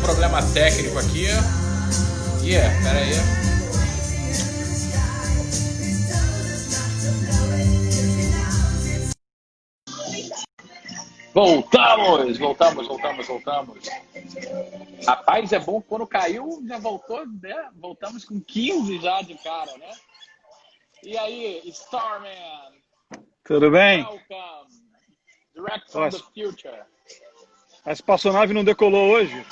problema técnico aqui. Pera aí. Voltamos. Rapaz, é bom que quando caiu, já voltou, né? Voltamos com 15 já de cara, né? E aí, Starman? Tudo bem? Welcome. Direct from the future. A espaçonave não decolou hoje?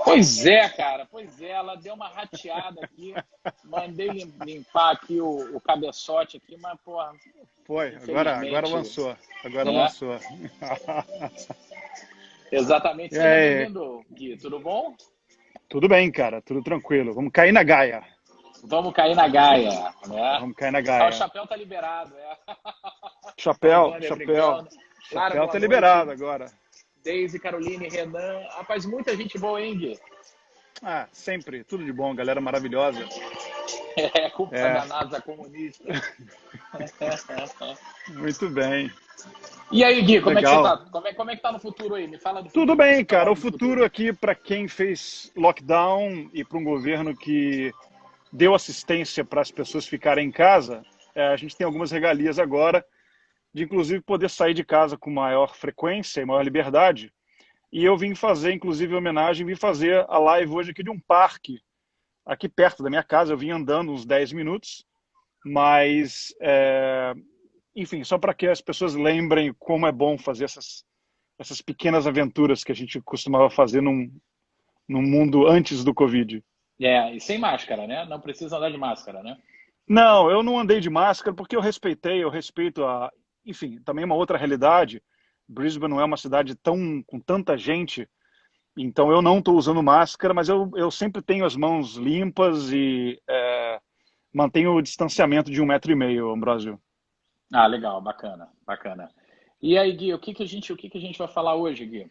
Pois é, cara. Ela deu uma rateada aqui. Mandei limpar aqui o cabeçote aqui, mas, porra... Foi, agora lançou. Lançou. Exatamente. Seja bem-vindo, Gui. Tudo bom? Tudo bem, cara. Tudo tranquilo. Vamos cair na Gaia. Vamos cair na Gaia, né? Vamos cair na Gaia. O chapéu tá liberado, Chapéu tá liberado agora. Deise, Caroline, Renan. Rapaz, muita gente boa, hein, Gui? Ah, sempre. Tudo de bom, galera maravilhosa. Culpa da NASA comunista. Muito bem. E aí, Gui, como Legal. é que você tá? Como é que tá no futuro aí? Me fala do futuro. Tudo bem, cara. O futuro aqui, para quem fez lockdown e para um governo que deu assistência para as pessoas ficarem em casa, a gente tem algumas regalias agora, de inclusive poder sair de casa com maior frequência e maior liberdade. E eu vim fazer, inclusive, homenagem, vim fazer a live hoje aqui de um parque, aqui perto da minha casa. Eu vim andando uns 10 minutos, mas, enfim, só para que as pessoas lembrem como é bom fazer essas pequenas aventuras que a gente costumava fazer num mundo antes do Covid. E sem máscara, né? Não precisa andar de máscara, né? Não, eu não andei de máscara porque eu respeito enfim, também uma outra realidade. Brisbane não é uma cidade com tanta gente, então eu não estou usando máscara, mas eu sempre tenho as mãos limpas e mantenho o distanciamento de 1,5 metro, Ambrósio. Ah, legal, bacana. E aí, Gui, o que que a gente vai falar hoje, Gui?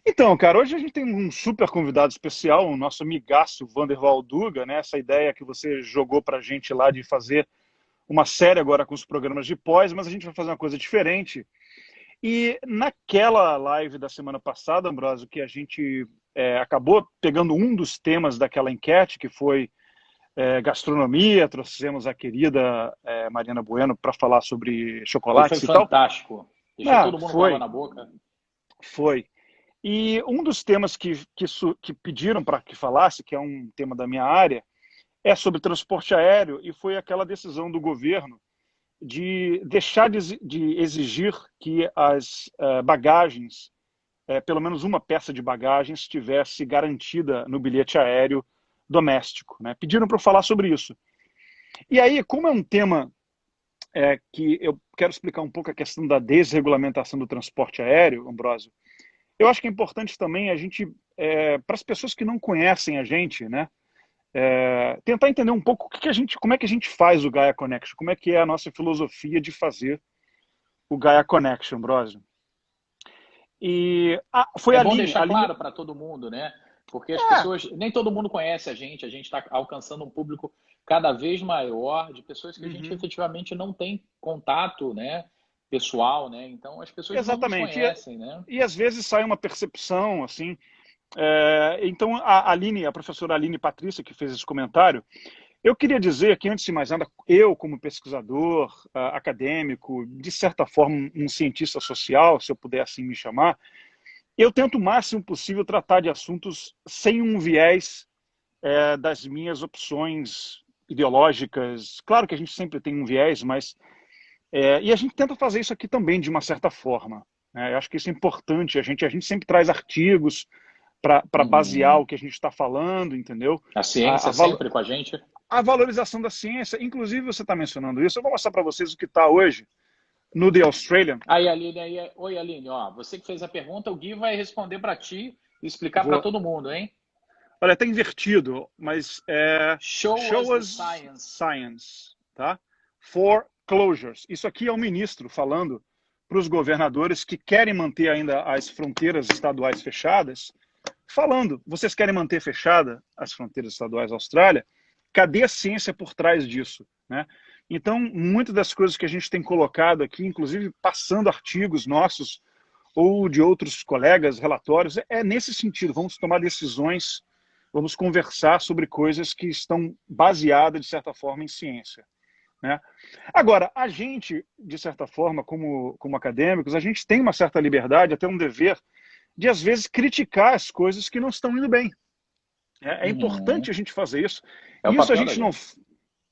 Então, cara, hoje a gente tem um super convidado especial, o nosso amigaço Vanderval Duga, né? Essa ideia que você jogou pra gente lá de fazer uma série agora com os programas de pós, mas a gente vai fazer uma coisa diferente. E naquela live da semana passada, Ambrósio, que a gente acabou pegando um dos temas daquela enquete, que foi gastronomia, trouxemos a querida Mariana Bueno para falar sobre chocolates e tal. Foi fantástico. Deixou todo mundo com água na boca. Foi. E um dos temas que pediram para que falasse, que é um tema da minha área, é sobre transporte aéreo, e foi aquela decisão do governo de deixar de exigir que as bagagens, pelo menos uma peça de bagagens, estivesse garantida no bilhete aéreo doméstico, né? Pediram para eu falar sobre isso. E aí, como é um tema que eu quero explicar um pouco a questão da desregulamentação do transporte aéreo, Ambrósio, eu acho que é importante também a gente, para as pessoas que não conhecem a gente, né, tentar entender um pouco como é que a gente faz o Gaia Connection, como é que é a nossa filosofia de fazer o Gaia Connection, Ambrósio. E foi bom deixar claro para todo mundo, né? Porque as pessoas, nem todo mundo conhece a gente está alcançando um público cada vez maior de pessoas que a gente efetivamente não tem contato, né, pessoal, né? Então as pessoas não nos conhecem, né? E às vezes sai uma percepção, assim. Então a professora Aline Patrícia, que fez esse comentário, eu queria dizer que, antes de mais nada, eu, como pesquisador, acadêmico, de certa forma um cientista social, se eu puder assim me chamar, eu tento o máximo possível tratar de assuntos sem um viés das minhas opções ideológicas. Claro que a gente sempre tem um viés, mas... e a gente tenta fazer isso aqui também de uma certa forma, né? Eu acho que isso é importante. A gente sempre traz artigos para basear o que a gente está falando, entendeu? A ciência sempre com a gente. A valorização da ciência, inclusive você está mencionando isso. Eu vou mostrar para vocês o que está hoje no The Australian. Aí, Aline, oi, Aline, você que fez a pergunta, o Gui vai responder para ti e explicar para todo mundo, hein? Olha, está invertido, mas Show us science, tá? For closures. Isso aqui é o ministro falando para os governadores que querem manter ainda as fronteiras estaduais fechadas, falando, vocês querem manter fechada as fronteiras estaduais da Austrália? Cadê a ciência por trás disso, né? Então, muitas das coisas que a gente tem colocado aqui, inclusive passando artigos nossos ou de outros colegas, relatórios, é nesse sentido, vamos tomar decisões, vamos conversar sobre coisas que estão baseadas, de certa forma, em ciência, né? Agora, a gente, de certa forma, como acadêmicos, a gente tem uma certa liberdade, até um dever, de, às vezes, criticar as coisas que não estão indo bem. É importante a gente fazer isso. É o E isso a papel da gente não... gente.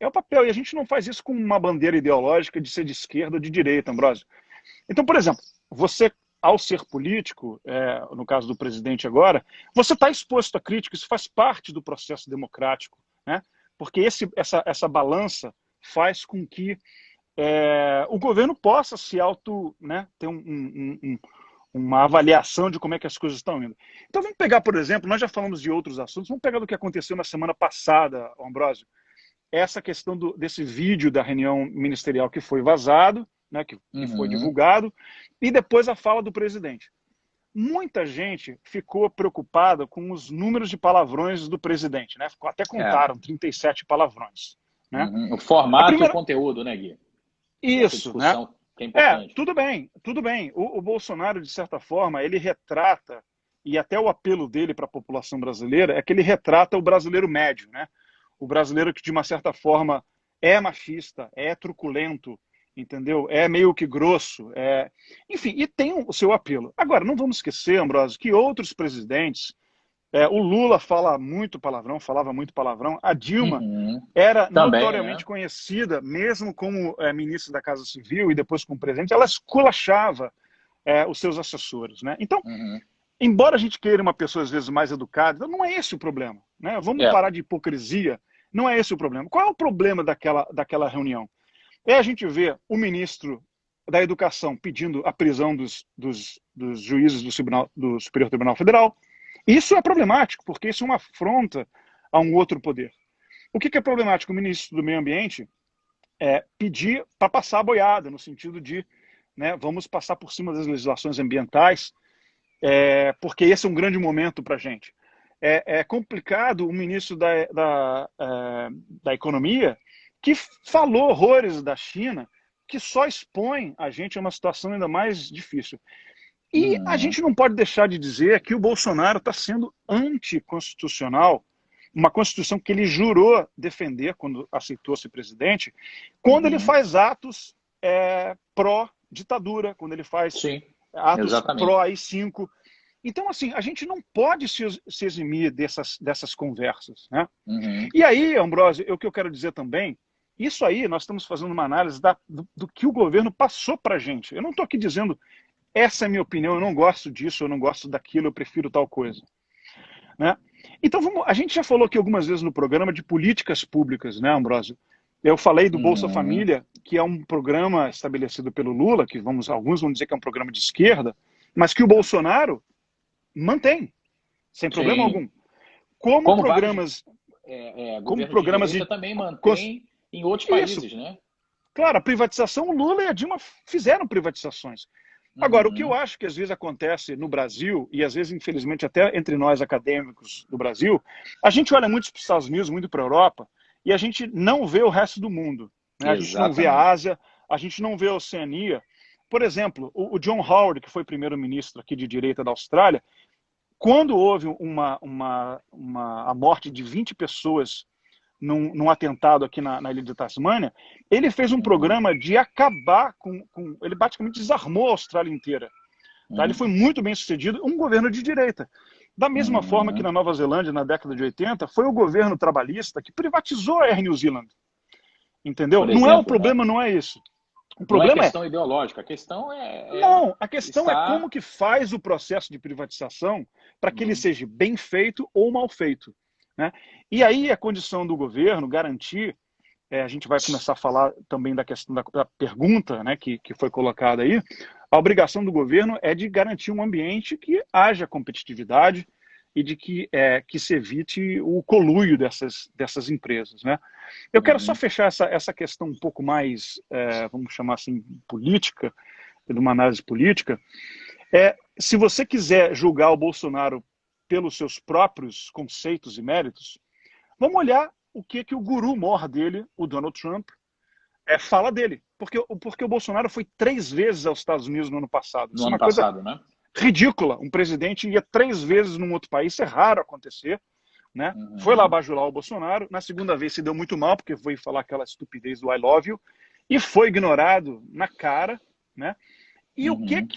É o papel, e a gente não faz isso com uma bandeira ideológica de ser de esquerda ou de direita, Ambrósio. Então, por exemplo, você, ao ser político, no caso do presidente agora, você está exposto a crítica, isso faz parte do processo democrático, né? Porque essa balança faz com que o governo possa se ter uma avaliação de como é que as coisas estão indo. Então vamos pegar, por exemplo, nós já falamos de outros assuntos, vamos pegar do que aconteceu na semana passada, Ambrósio, essa questão desse vídeo da reunião ministerial que foi vazado, né, que foi divulgado, e depois a fala do presidente. Muita gente ficou preocupada com os números de palavrões do presidente, né? Até contaram 37 palavrões. Né? O formato e o conteúdo, né, Gui? Isso, né? Que é importante. Tudo bem, tudo bem. O Bolsonaro, de certa forma, ele retrata, e até o apelo dele para a população brasileira, é que ele retrata o brasileiro médio, né? O brasileiro que, de uma certa forma, é machista, é truculento, entendeu? É meio que grosso, enfim, e tem o seu apelo. Agora, não vamos esquecer, Ambrósio, que outros presidentes, o Lula falava muito palavrão, a Dilma era também, notoriamente conhecida, mesmo como ministra da Casa Civil e depois como presidente, ela esculachava os seus assessores, né? Então, embora a gente queira uma pessoa, às vezes, mais educada, não é esse o problema, né? Vamos parar de hipocrisia. Não é esse o problema. Qual é o problema daquela reunião? A gente ver o ministro da Educação pedindo a prisão dos juízes do Superior Tribunal Federal. Isso é problemático, porque isso é uma afronta a um outro poder. O que é problemático? O ministro do Meio Ambiente pedir para passar a boiada, no sentido de, né, vamos passar por cima das legislações ambientais, porque esse é um grande momento para a gente. É complicado o ministro da Economia, que falou horrores da China, que só expõe a gente a uma situação ainda mais difícil. E a gente não pode deixar de dizer que o Bolsonaro está sendo anticonstitucional, uma Constituição que ele jurou defender quando aceitou ser presidente, quando ele faz atos pró-ditadura, quando ele faz atos pró-AI-5. Então, assim, a gente não pode se eximir dessas conversas, né? E aí, Ambrósio, o que eu quero dizer também, isso aí nós estamos fazendo uma análise do que o governo passou para a gente. Eu não estou aqui dizendo, essa é a minha opinião, eu não gosto disso, eu não gosto daquilo, eu prefiro tal coisa, né? Então, a gente já falou aqui algumas vezes no programa de políticas públicas, né, Ambrósio? Eu falei do Bolsa Família, que é um programa estabelecido pelo Lula, que alguns vão dizer que é um programa de esquerda, mas que o Bolsonaro mantém, sem problema algum. Como programas... como programas de também mantém em outros países, né? Claro, a privatização, o Lula e a Dilma fizeram privatizações. Agora, o que eu acho que às vezes acontece no Brasil, e às vezes, infelizmente, até entre nós acadêmicos do Brasil, a gente olha muito para os Estados Unidos, muito para a Europa, e a gente não vê o resto do mundo, né? A gente não vê a Ásia, a gente não vê a Oceania. Por exemplo, o John Howard, que foi primeiro-ministro aqui de direita da Austrália, quando houve a morte de 20 pessoas num atentado aqui na ilha de Tasmânia, ele fez um programa de acabar com... Ele praticamente desarmou a Austrália inteira. Tá? Ele foi muito bem sucedido, um governo de direita. Da mesma forma que na Nova Zelândia, na década de 80, foi o governo trabalhista que privatizou a Air New Zealand. Entendeu? Exemplo, não é o problema, não é isso. O problema não é questão ideológica, a questão Não, a questão é como que faz o processo de privatização para que ele seja bem feito ou mal feito, né? E aí a condição do governo garantir, a gente vai começar a falar também da questão da pergunta, né, que foi colocada aí, a obrigação do governo é de garantir um ambiente que haja competitividade e de que se evite o conluio dessas empresas, né? Eu quero só fechar essa questão um pouco mais, vamos chamar assim, política, de uma análise política. Se você quiser julgar o Bolsonaro pelos seus próprios conceitos e méritos, vamos olhar o que o guru mor dele, o Donald Trump, fala dele. Porque o Bolsonaro foi 3 vezes aos Estados Unidos no ano passado. No Isso é ano uma coisa passado, né? ridícula. Um presidente ia 3 vezes num outro país, isso é raro acontecer. Né? Foi lá bajular o Bolsonaro. Na segunda vez se deu muito mal, porque foi falar aquela estupidez do I love you. E foi ignorado na cara. Né? E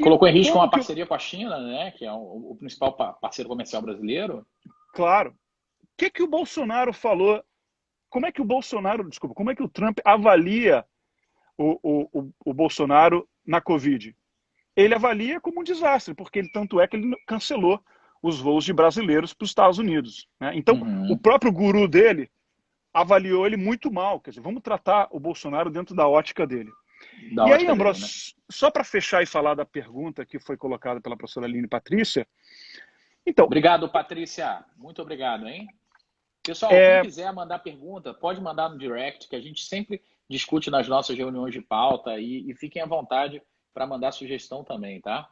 Colocou em risco uma parceria com a China, né? Que é o principal parceiro comercial brasileiro. Claro. O que o Bolsonaro falou? Como é que o Trump avalia o Bolsonaro na Covid? Ele avalia como um desastre, porque tanto é que ele cancelou os voos de brasileiros para os Estados Unidos. Né? Então, o próprio guru dele avaliou ele muito mal. Quer dizer, vamos tratar o Bolsonaro dentro da ótica dele. E aí, Ambrosio, né? Só para fechar e falar da pergunta que foi colocada pela professora Aline Patrícia. Então, obrigado, Patrícia. Muito obrigado, hein? Pessoal, quem quiser mandar pergunta, pode mandar no direct, que a gente sempre discute nas nossas reuniões de pauta e fiquem à vontade para mandar sugestão também, tá?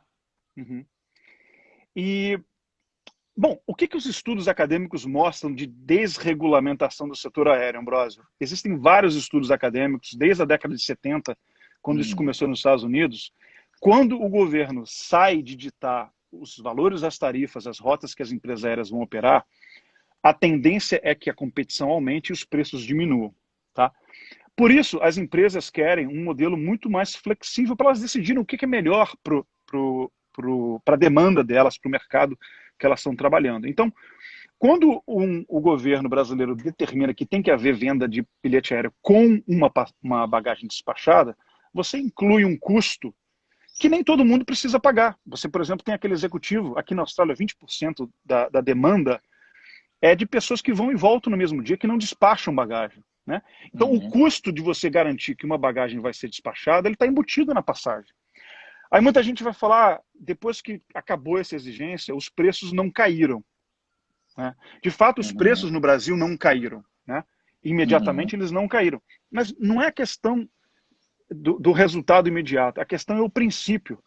Bom, o que os estudos acadêmicos mostram de desregulamentação do setor aéreo, Ambrosio? Existem vários estudos acadêmicos, desde a década de 70, quando isso começou nos Estados Unidos. Quando o governo sai de ditar os valores das tarifas, as rotas que as empresas aéreas vão operar, a tendência é que a competição aumente e os preços diminuam. Tá? Por isso, as empresas querem um modelo muito mais flexível para elas decidirem o que é melhor para a demanda delas, para o mercado que elas estão trabalhando. Então, quando o governo brasileiro determina que tem que haver venda de bilhete aéreo com uma bagagem despachada, você inclui um custo que nem todo mundo precisa pagar. Você, por exemplo, tem aquele executivo, aqui na Austrália, 20% da demanda é de pessoas que vão e voltam no mesmo dia, que não despacham bagagem. Né? Então, o custo de você garantir que uma bagagem vai ser despachada, ele está embutido na passagem. Aí muita gente vai falar, depois que acabou essa exigência, os preços não caíram. Né? De fato, os preços no Brasil não caíram. Né? Imediatamente eles não caíram. Mas não é a questão do resultado imediato, a questão é o princípio.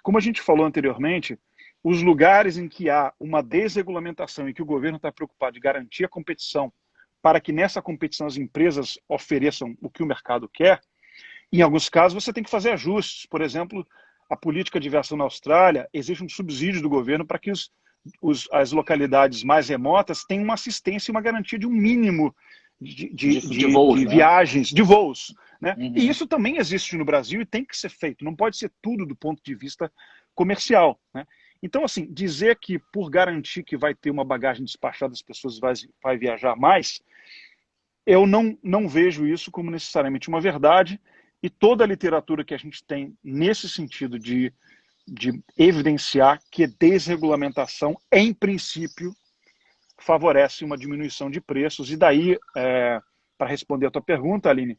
Como a gente falou anteriormente, os lugares em que há uma desregulamentação e que o governo está preocupado em garantir a competição para que nessa competição as empresas ofereçam o que o mercado quer, em alguns casos você tem que fazer ajustes. Por exemplo, a política de aviação na Austrália exige um subsídio do governo para que as localidades mais remotas tenham uma assistência e uma garantia de um mínimo de voos, de viagens, de voos. Né? E isso também existe no Brasil e tem que ser feito. Não pode ser tudo do ponto de vista comercial. Né? Então, assim, dizer que por garantir que vai ter uma bagagem despachada as pessoas vai viajar mais, eu não vejo isso como necessariamente uma verdade. E toda a literatura que a gente tem nesse sentido de evidenciar que desregulamentação, em princípio, favorece uma diminuição de preços. E daí, para responder a tua pergunta, Aline,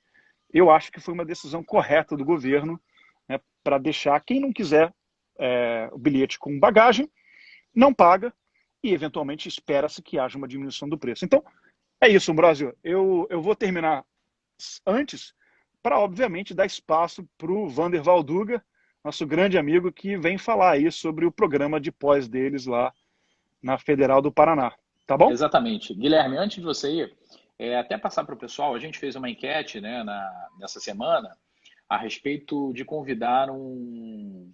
eu acho que foi uma decisão correta do governo, né, para deixar quem não quiser o bilhete com bagagem, não paga e, eventualmente, espera-se que haja uma diminuição do preço. Então, é isso, Ambrosio. Eu vou terminar antes para, obviamente, dar espaço para o Vander Valduga, nosso grande amigo, que vem falar aí sobre o programa de pós deles lá na Federal do Paraná. Tá bom? Exatamente. Guilherme, antes de você ir, até passar para o pessoal, a gente fez uma enquete, né, nessa semana a respeito de convidar um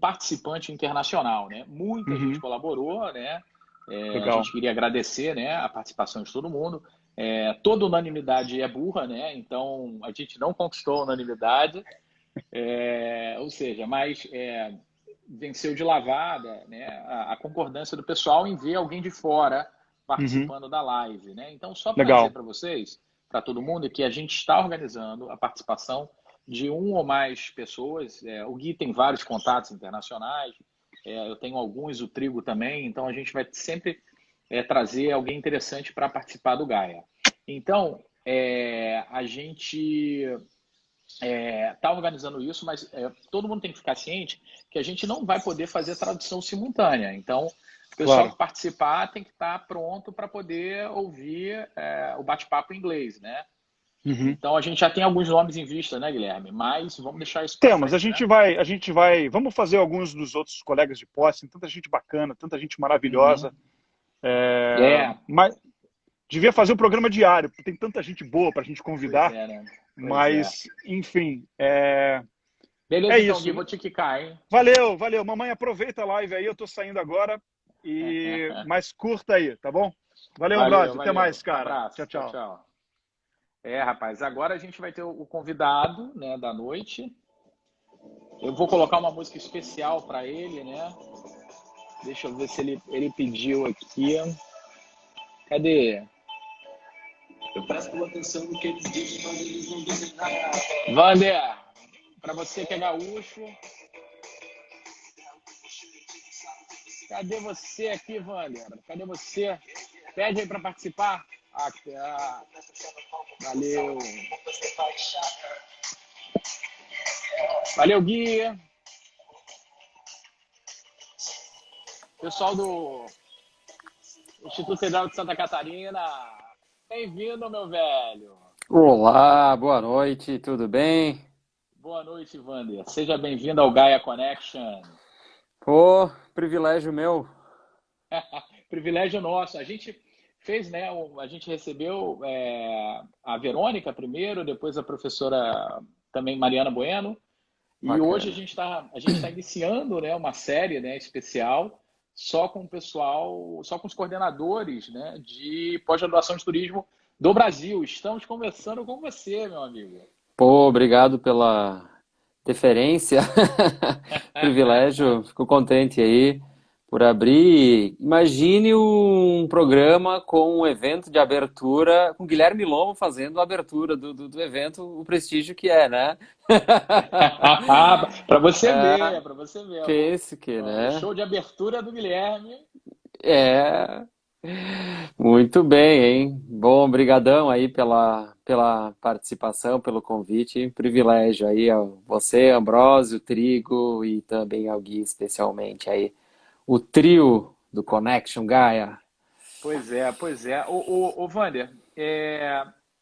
participante internacional. Né? Muita gente colaborou, né? A gente queria agradecer, né, a participação de todo mundo. Toda unanimidade é burra, né? Então a gente não conquistou a unanimidade, ou seja, mas venceu de lavada, né, a concordância do pessoal em ver alguém de fora participando da live. Né? Então, só para dizer para vocês, para todo mundo, que a gente está organizando a participação de um ou mais pessoas. O Gui tem vários contatos internacionais, eu tenho alguns, o Trigo também, então a gente vai sempre trazer alguém interessante para participar do Gaia. Então, a gente está organizando isso, mas todo mundo tem que ficar ciente que a gente não vai poder fazer tradução simultânea. Então, o pessoal que participar tem que estar pronto para poder ouvir o bate-papo em inglês, né? Então, a gente já tem alguns nomes em vista, né, Guilherme? Mas vamos deixar isso para frente, a gente vai, vamos fazer alguns dos outros colegas de pós, tem tanta gente bacana, tanta gente maravilhosa. Mas devia fazer um programa diário, porque tem tanta gente boa para a gente convidar. Né? Pois é. Mas, enfim, Beleza, é então, isso. Gui, vou te quicar, hein? Valeu, valeu. Mamãe, aproveita a live aí, eu tô saindo agora. Mas curta aí, tá bom? Valeu, Valeu, Ambrósio. Até valeu. mais, cara. Tchau, Abraço. Tchau, tchau. tchau. Rapaz, agora a gente vai ter o convidado, né, da noite. Eu vou colocar uma música especial para ele, né? Deixa eu ver se ele pediu aqui. Cadê? Eu presto atenção no que eles dizem, mas eles não dizem nada. Vander, para você que é gaúcho. Cadê você aqui, Vander? Cadê você? Pede aí para participar. Valeu. Valeu, Gui. Pessoal do Instituto Federal de Santa Catarina. Bem-vindo, meu velho. Olá, boa noite, tudo bem? Boa noite, Vander. Seja bem-vindo ao Gaia Connection. Pô, privilégio meu. Privilégio nosso. A gente fez, né? A gente recebeu a Verônica primeiro, depois a professora também Mariana Bueno. E Bacana. hoje a gente tá iniciando, né, uma série, né, especial só com o pessoal, só com os coordenadores, né, de pós-graduação de turismo do Brasil. Estamos conversando com você, meu amigo. Pô, obrigado pela deferência, privilégio, fico contente aí por abrir. Imagine um programa com um evento de abertura, com Guilherme Lombo fazendo a abertura do evento, o prestígio que é, né? Para você ver, para você ver. Pense que, O né? show de abertura do Guilherme. É, muito bem, hein? Bom, brigadão aí pela participação, pelo convite, privilégio aí a você, Ambrósio, Trigo e também ao Gui, especialmente aí, o trio do Connection Gaia. Pois é, pois é. Ô Vander,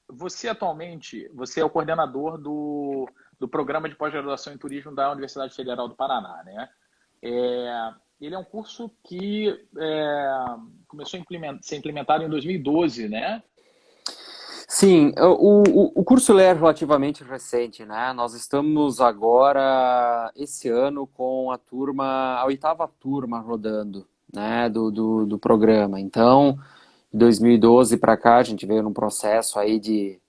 você atualmente, você é o coordenador do programa de pós-graduação em turismo da Universidade Federal do Paraná, né? Ele é um curso que começou a ser implementado em 2012, né? Sim, o curso ele é relativamente recente, né? Nós estamos agora, esse ano, com a oitava turma rodando, né, do programa. Então, de 2012 para cá, a gente veio num processo aí de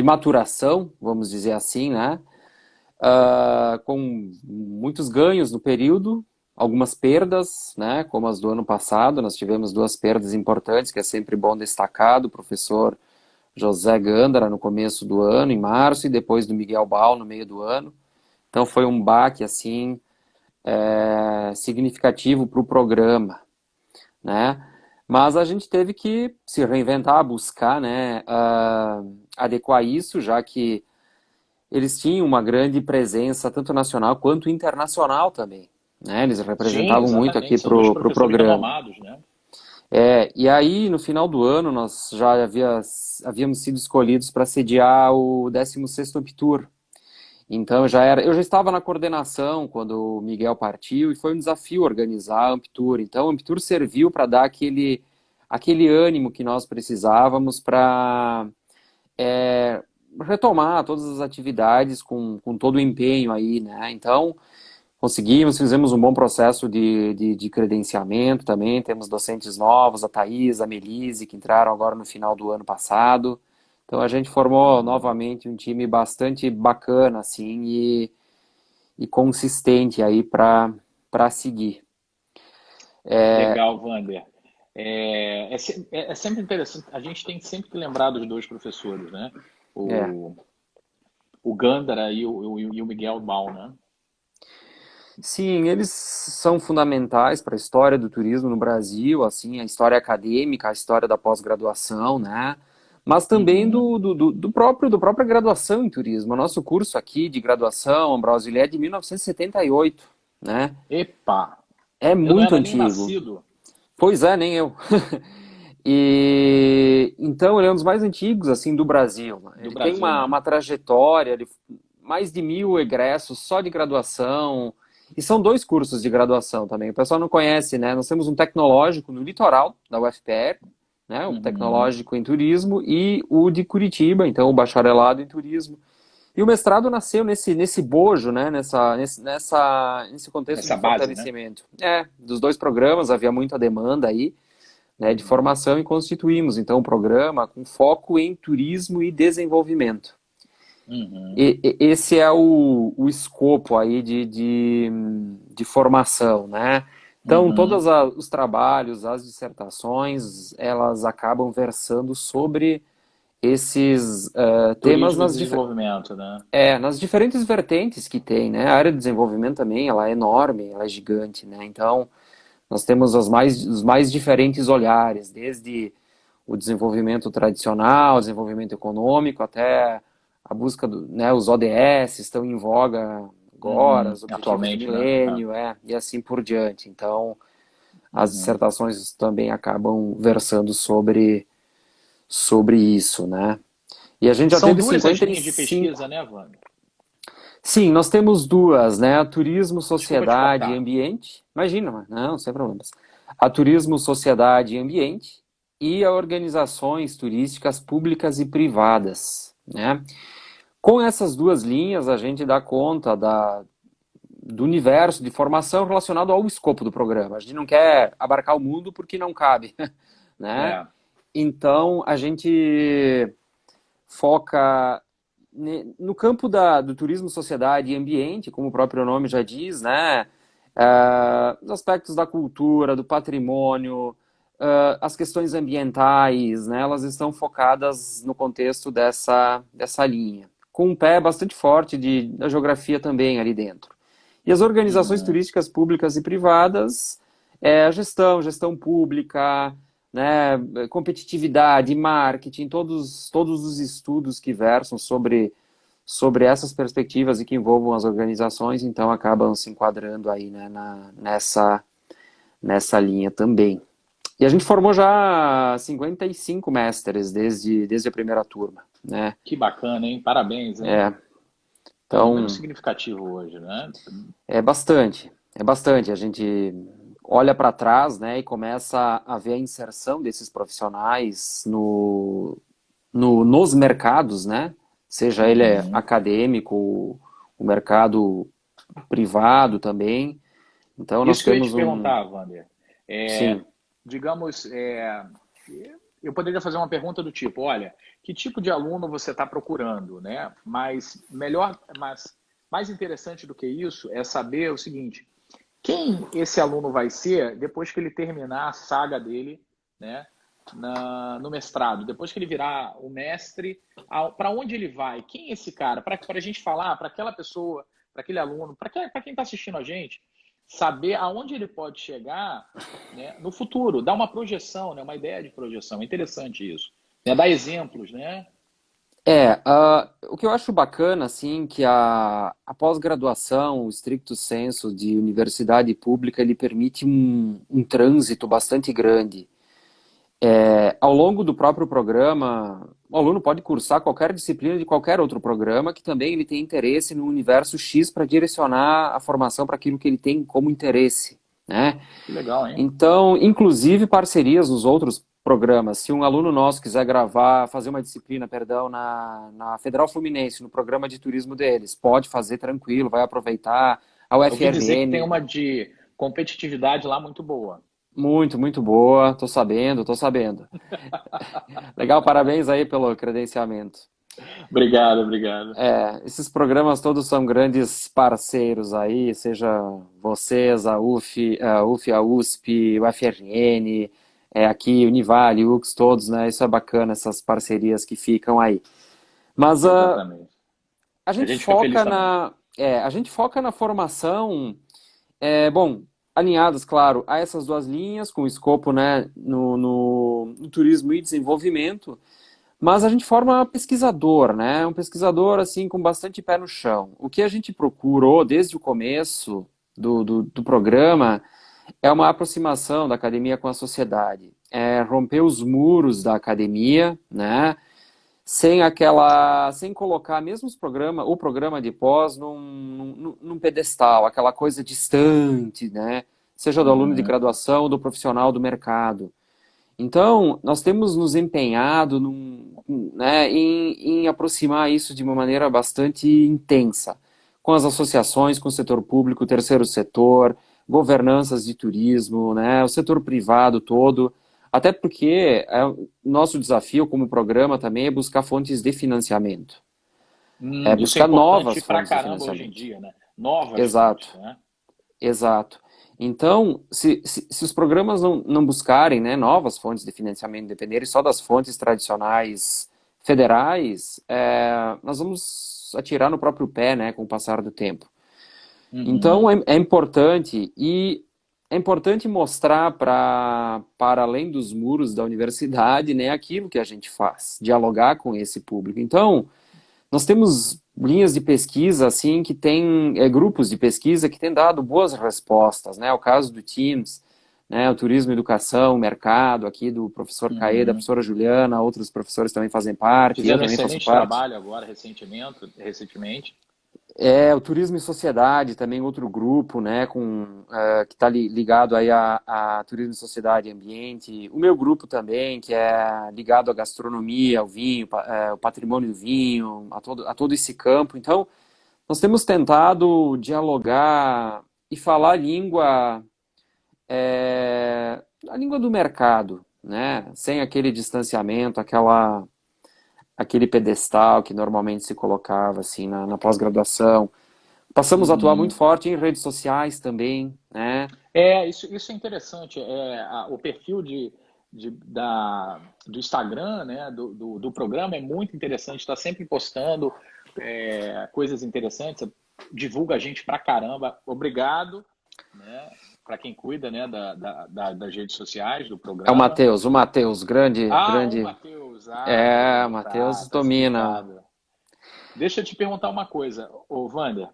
maturação, vamos dizer assim, né? Com muitos ganhos no período, algumas perdas, né? Como as do ano passado, nós tivemos duas perdas importantes, que é sempre bom destacar, do professor José Gândara no começo do ano, em março, e depois do Miguel Bal no meio do ano. Então foi um baque, assim, significativo para o programa, né? Mas a gente teve que se reinventar, buscar, né, adequar isso, já que eles tinham uma grande presença, tanto nacional quanto internacional também, né? Eles Sim, representavam muito aqui exatamente. São dois pro professores programa. renomados, né? E aí, no final do ano, nós já havíamos sido escolhidos para sediar o 16º Amptur. Então, eu já estava na coordenação quando o Miguel partiu e foi um desafio organizar a Amptur. Então, a Amptur serviu para dar aquele ânimo que nós precisávamos para retomar todas as atividades com todo o empenho aí, né? Então, fizemos um bom processo de credenciamento também, temos docentes novos, a Thaís, a Melise, que entraram agora no final do ano passado. Então a gente formou novamente um time bastante bacana, assim, e consistente aí para seguir. Legal, Vander. É sempre interessante, a gente tem sempre que lembrar dos dois professores, né? O Gândara e o Miguel Bal, né? Sim, eles são fundamentais para a história do turismo no Brasil, assim, a história acadêmica, a história da pós-graduação, né? Mas também da própria graduação em turismo. O nosso curso aqui de graduação, Ambrósio, ele é de 1978, né? Epa! É Eu não muito era nem antigo. nascido. Pois é, nem eu. E então ele é um dos mais antigos assim do Brasil. Ele tem uma trajetória, mais de 1.000 egressos só de graduação. E são dois cursos de graduação também. O pessoal não conhece, né? Nós temos um tecnológico no litoral da UFPR, né? O tecnológico em turismo e o de Curitiba, então o bacharelado em turismo. E o mestrado nasceu nesse bojo, né? Nesse contexto Essa de base, né? fortalecimento. Dos dois programas havia muita demanda aí, né, de formação e constituímos, então, um programa com foco em turismo e desenvolvimento. Esse é o escopo aí de formação, né? Então, todos os trabalhos, as dissertações, elas acabam versando sobre esses temas Turismo e desenvolvimento, né? nas diferentes vertentes que tem, né? A área de desenvolvimento também, ela é enorme, ela é gigante, né? Então, nós temos os mais diferentes olhares, desde o desenvolvimento tradicional, o desenvolvimento econômico, até a busca né, os ODS estão em voga agora, os objetivos do milênio, e assim por diante. Então, as dissertações também acabam versando sobre isso, né? E a gente já teve 55... linhas de pesquisa, né, Wander? Sim, nós temos duas, né? A Turismo, Sociedade e Ambiente. Imagina, não, sem problemas. A Turismo, Sociedade e Ambiente e a Organizações Turísticas Públicas e Privadas, né? Com essas duas linhas, a gente dá conta do universo de formação relacionado ao escopo do programa. A gente não quer abarcar o mundo porque não cabe, né? Então, a gente foca no campo do turismo, sociedade e ambiente, como o próprio nome já diz, né? Os aspectos da cultura, do patrimônio, as questões ambientais, né? Elas estão focadas no contexto dessa linha, com um pé bastante forte da geografia também ali dentro. E as organizações turísticas públicas e privadas, a gestão pública, né, competitividade, marketing, todos os estudos que versam sobre essas perspectivas e que envolvam as organizações, então acabam se enquadrando aí, né, nessa linha também. E a gente formou já 55 mestres desde a primeira turma, né? Que bacana, hein? Parabéns, hein? Então, é um número significativo hoje, né? É bastante. A gente olha para trás, né, e começa a ver a inserção desses profissionais nos mercados, né? Seja ele acadêmico, o mercado privado também. Então, nós Isso que eu ia temos te perguntar, Wander. Sim. Digamos, eu poderia fazer uma pergunta do tipo, olha, que tipo de aluno você está procurando, né? Mas mais interessante do que isso é saber o seguinte, quem esse aluno vai ser depois que ele terminar a saga dele, né, no mestrado, depois que ele virar o mestre, para onde ele vai? Quem é esse cara? Para a gente falar, para aquela pessoa, para aquele aluno, para quem está assistindo a gente, saber aonde ele pode chegar, né, no futuro, dar uma projeção, né, uma ideia de projeção. É interessante isso. Né, dar exemplos, né? O que eu acho bacana, assim, que a pós-graduação, o stricto sensu de universidade pública, ele permite um trânsito bastante grande. Ao longo do próprio programa, o aluno pode cursar qualquer disciplina de qualquer outro programa, que também ele tem interesse no universo X para direcionar a formação para aquilo que ele tem como interesse, né? Que legal, hein? Então, inclusive parcerias nos outros programas. Se um aluno nosso quiser fazer uma disciplina, na Federal Fluminense, no programa de turismo deles, pode fazer tranquilo, vai aproveitar. A Eu ouvi dizer que UFRN... tem uma de competitividade lá muito boa. Muito, muito boa, tô sabendo. Legal, parabéns aí pelo credenciamento. Obrigado. Esses programas todos são grandes parceiros aí, seja vocês, a UF, a USP, o FRN, aqui, Univale, UX, todos, né? Isso é bacana, essas parcerias que ficam aí. Mas a gente foca na formação, alinhados, claro, a essas duas linhas, com escopo, né, no turismo e desenvolvimento, mas a gente forma pesquisador, né, um pesquisador, assim, com bastante pé no chão. O que a gente procurou desde o começo do programa é uma aproximação da academia com a sociedade, romper os muros da academia, né, sem colocar mesmo o programa de pós num pedestal, aquela coisa distante, né? Seja do aluno de graduação ou do profissional do mercado. Então, nós temos nos empenhado né, em aproximar isso de uma maneira bastante intensa, com as associações, com o setor público, o terceiro setor, governanças de turismo, né, o setor privado todo, até porque nosso desafio como programa também é buscar fontes de financiamento, Isso é buscar novas importante pra fontes de caramba hoje em financiamento. dia, né? Novas Exato. fontes, né? Exato. Então, se os programas não buscarem, né, novas fontes de financiamento, dependerem só das fontes tradicionais federais, nós vamos atirar no próprio pé, né, com o passar do tempo. Então, é importante, e é importante mostrar para além dos muros da universidade, né, aquilo que a gente faz, dialogar com esse público. Então, nós temos linhas de pesquisa, assim, que tem grupos de pesquisa que têm dado boas respostas, né? O caso do Teams, né? O turismo, educação, mercado, aqui do professor Caê, da professora Juliana, outros professores também fazem parte, eu Fizeram um também faço excelente parte. trabalho agora, recentemente. O Turismo e Sociedade, também outro grupo, né, que está ligado aí a Turismo e Sociedade e Ambiente. O meu grupo também, que é ligado à gastronomia, ao vinho, o patrimônio do vinho, a todo esse campo. Então, nós temos tentado dialogar e falar a língua do mercado, né, sem aquele distanciamento, aquele pedestal que normalmente se colocava assim na pós-graduação. Passamos a atuar muito forte em redes sociais também, né? Isso é interessante. O perfil do Instagram, né, do programa é muito interessante. Está sempre postando coisas interessantes, divulga a gente pra caramba. Obrigado, né, para quem cuida, né, das redes sociais do É programa. o Matheus, grande. O Matheus. O Matheus Tá domina. explicado. Deixa eu te perguntar uma coisa, Wander.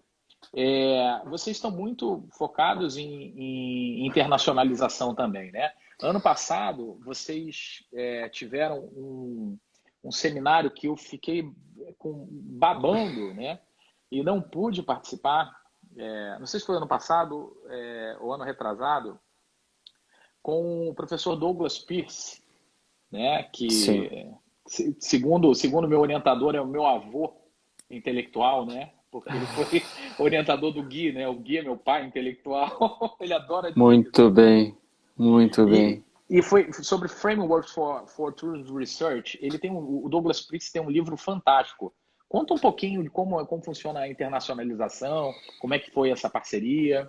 Vocês estão muito focados em internacionalização também, né? Ano passado, vocês tiveram um seminário que eu fiquei babando, né? E não pude participar. Não sei se foi ano passado ou ano retrasado, com o professor Douglas Pierce, né? Que, Sim. segundo meu orientador, é o meu avô intelectual, né? Porque ele foi orientador do Gui, né? O Gui é meu pai intelectual. Ele adora dizer isso. Muito bem, muito bem. E foi sobre Frameworks for Tourism Research. O Douglas Pritz tem um livro fantástico. Conta um pouquinho de como funciona a internacionalização, como é que foi essa parceria.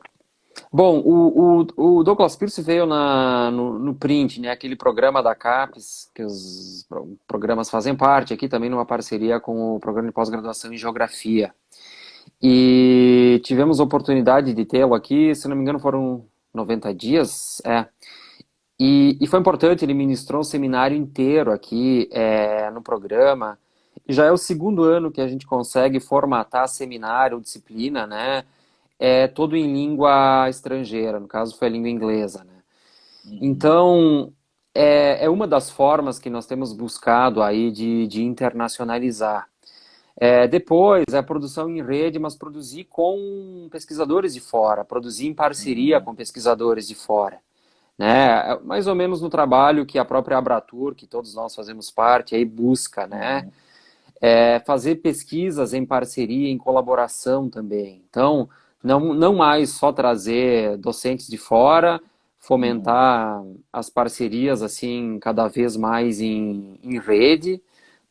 Bom, o Douglas Pierce veio no Print, né, aquele programa da CAPES, que os programas fazem parte, aqui também numa parceria com o programa de pós-graduação em Geografia. E tivemos a oportunidade de tê-lo aqui, se não me engano foram 90 dias, E foi importante, ele ministrou um seminário inteiro aqui no programa, e já é o segundo ano que a gente consegue formatar seminário, disciplina, né, todo em língua estrangeira, no caso foi a língua inglesa, né. Então, é uma das formas que nós temos buscado aí de internacionalizar. Depois, a produção em rede, mas produzir com pesquisadores de fora, produzir em parceria com pesquisadores de fora, né? Mais ou menos no trabalho que a própria Abratur, que todos nós fazemos parte, aí busca, né? Fazer pesquisas em parceria, em colaboração também. Então, não mais só trazer docentes de fora, fomentar as parcerias assim cada vez mais em rede,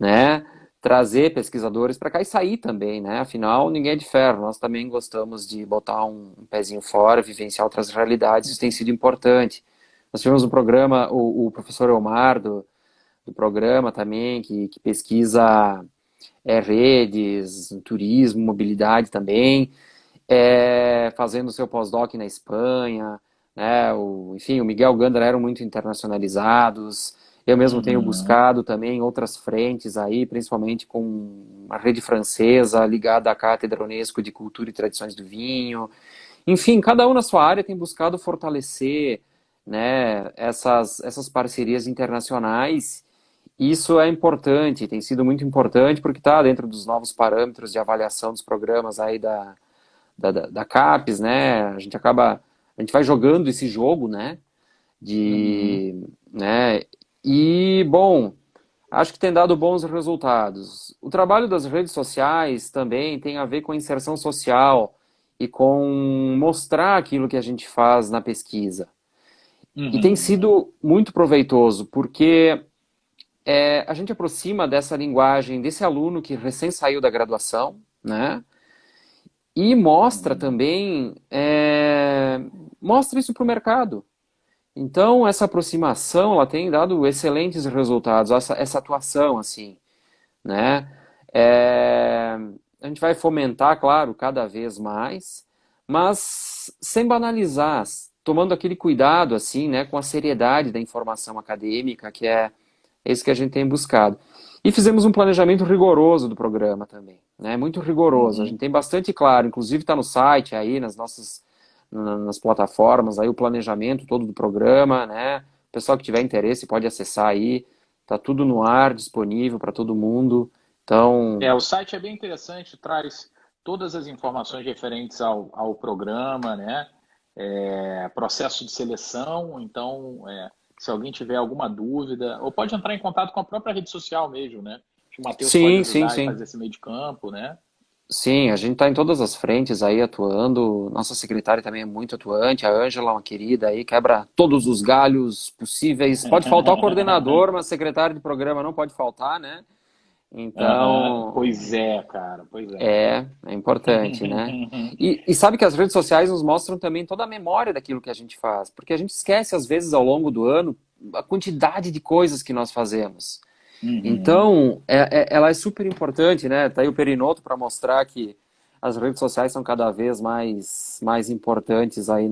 né? Trazer pesquisadores para cá e sair também, né? Afinal, ninguém é de ferro. Nós também gostamos de botar um pezinho fora, vivenciar outras realidades. Isso tem sido importante. Nós tivemos um programa, o professor Elmar do programa também, que pesquisa redes, turismo, mobilidade também, fazendo seu pós-doc na Espanha, né? Enfim, o Miguel Gandra eram muito internacionalizados. Eu mesmo tenho buscado também outras frentes aí, principalmente com a rede francesa ligada à Cátedra Unesco de Cultura e Tradições do Vinho. Enfim, cada um na sua área tem buscado fortalecer, né, essas parcerias internacionais. Isso é importante, tem sido muito importante, porque está dentro dos novos parâmetros de avaliação dos programas aí da CAPES, né? A gente vai jogando esse jogo, né? E, bom, acho que tem dado bons resultados. O trabalho das redes sociais também tem a ver com a inserção social e com mostrar aquilo que a gente faz na pesquisa. E tem Uhum. sido muito proveitoso, porque a gente aproxima dessa linguagem desse aluno que recém saiu da graduação, né? E mostra Uhum. também, mostra isso para o mercado. Então, essa aproximação, ela tem dado excelentes resultados, essa atuação, assim, né? É, a gente vai fomentar, claro, cada vez mais, mas sem banalizar, tomando aquele cuidado, assim, né, com a seriedade da informação acadêmica, que é isso que a gente tem buscado. E fizemos um planejamento rigoroso do programa também, né? Muito rigoroso. A gente Uhum. tem bastante claro, inclusive está no site aí, nas plataformas, aí o planejamento todo do programa, né? O pessoal que tiver interesse pode acessar aí. Tá tudo no ar, disponível para todo mundo. Então, O site é bem interessante, traz todas as informações referentes ao programa, né? Processo de seleção, então, se alguém tiver alguma dúvida, ou pode entrar em contato com a própria rede social mesmo, né? Que o Matheus pode sim, sim, ajudar e sim. fazer esse meio de campo, né? Sim, a gente está em todas as frentes aí atuando. Nossa secretária também é muito atuante. A Ângela, uma querida aí, quebra todos os galhos possíveis. Pode faltar o coordenador, mas secretário de programa não pode faltar, né? Aham. Então, Pois é, cara, pois é. é importante, né? E sabe que as redes sociais nos mostram também toda a memória daquilo que a gente faz, porque a gente esquece, às vezes, ao longo do ano, a quantidade de coisas que nós fazemos. Uhum. Então, ela é super importante, né? Tá aí o Perinoto para mostrar que as redes sociais são cada vez mais importantes aí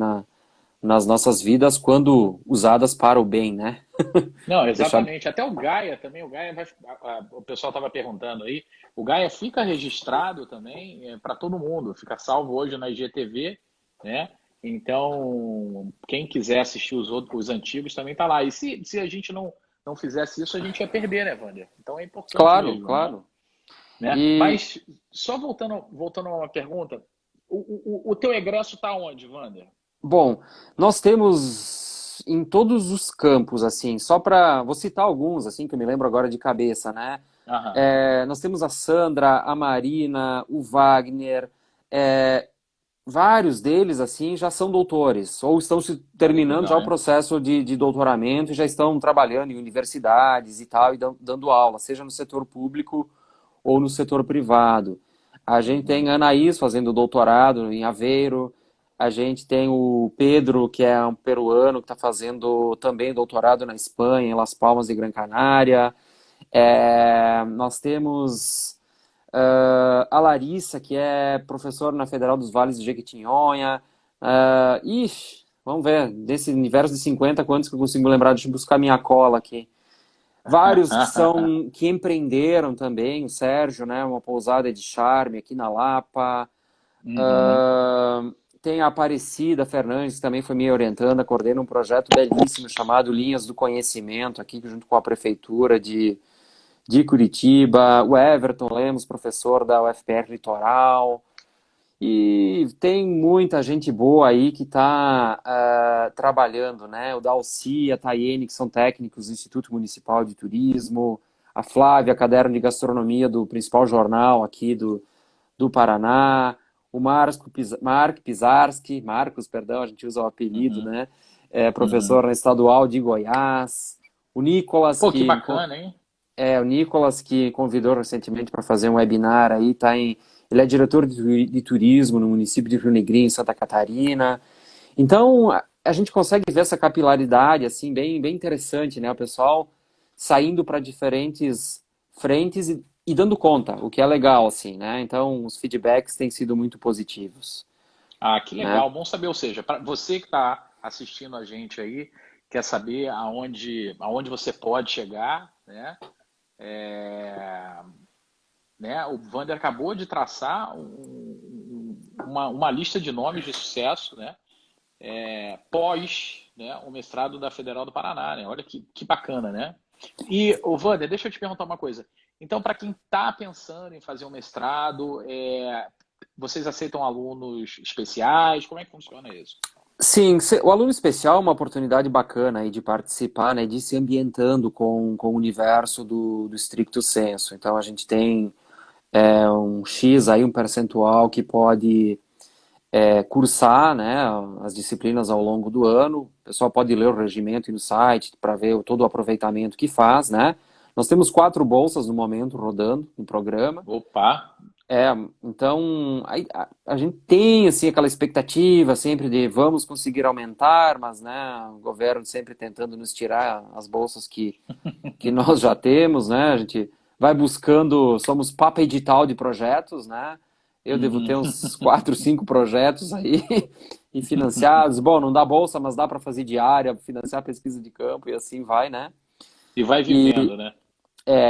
nas nossas vidas quando usadas para o bem, né? Não, Deixar... exatamente. Até o Gaia também, o Gaia vai, o pessoal estava perguntando aí, o Gaia fica registrado também para todo mundo, fica salvo hoje na IGTV, né? Então, quem quiser assistir os antigos também tá lá. E se a gente não fizesse isso, a gente ia perder, né, Wander? Então é importante Claro, mesmo, né? claro. Né? E, Mas só voltando a uma pergunta, o teu egresso tá onde, Wander? bom, nós temos em todos os campos, assim, só para... Vou citar alguns, assim, que eu me lembro agora de cabeça, né? Aham. Nós temos a Sandra, a Marina, o Wagner, é, vários deles, assim, já são doutores, ou estão se Olha que terminando já legal, o hein? processo de doutoramento e já estão trabalhando em universidades e tal, e dando aula, seja no setor público ou no setor privado. A gente tem a Uhum. Anaís fazendo doutorado em Aveiro, a gente tem o Pedro, que é um peruano, que está fazendo também doutorado na Espanha, em Las Palmas de Gran Canária. Nós temos a Larissa, que é professora na Federal dos Vales do Jequitinhonha. Vamos ver, desse universo de 50, quantos que eu consigo lembrar? Deixa eu buscar minha cola aqui. Vários que empreenderam também, o Sérgio, né, uma pousada de charme aqui na Lapa. Uhum. Tem a Aparecida Fernandes, que também foi me orientando, coordena um projeto belíssimo chamado Linhas do Conhecimento, aqui junto com a Prefeitura de Curitiba, o Everton Lemos, professor da UFPR Litoral, e tem muita gente boa aí que está trabalhando, né? O Dalci, a Tayene, que são técnicos do Instituto Municipal de Turismo, a Flávia, caderno de gastronomia do principal jornal aqui do Paraná, o Marcos, perdão, a gente usa o apelido, Uhum. né? Uhum. Professor na Estadual de Goiás, o Nicolas, Pô, que bacana, hein? o Nicolas, que convidou recentemente para fazer um webinar aí, ele é diretor de turismo no município de Rio Negrinho, em Santa Catarina. Então, a gente consegue ver essa capilaridade, assim, bem, bem interessante, né? O pessoal saindo para diferentes frentes e dando conta, o que é legal, assim, né? Então, os feedbacks têm sido muito positivos, Ah, que né? legal, bom saber. Ou seja, para você que está assistindo a gente aí, quer saber aonde você pode chegar, né? É, o Vander acabou de traçar uma lista de nomes de sucesso, né? Pós, né, o mestrado da Federal do Paraná, né? Olha que bacana, né? E, o Vander, deixa eu te perguntar uma coisa. Então, para quem está pensando em fazer um mestrado, vocês aceitam alunos especiais? Como é que funciona isso? Sim, o aluno especial é uma oportunidade bacana aí de participar, né, de ir se ambientando com o universo do stricto sensu. Então a gente tem um X aí, um percentual que pode cursar, né, as disciplinas ao longo do ano. O pessoal pode ler o regimento no site para ver todo o aproveitamento que faz, né? Nós temos 4 bolsas no momento rodando no programa. Opa! É, então a gente tem assim aquela expectativa sempre de vamos conseguir aumentar, mas né, o governo sempre tentando nos tirar as bolsas que nós já temos, né? A gente vai buscando, somos papa edital de projetos, né? Eu devo ter Uhum. uns 4, 5 projetos aí e financiados. Bom, não dá bolsa, mas dá para fazer diária, financiar pesquisa de campo e assim vai, né? E vai vivendo, né?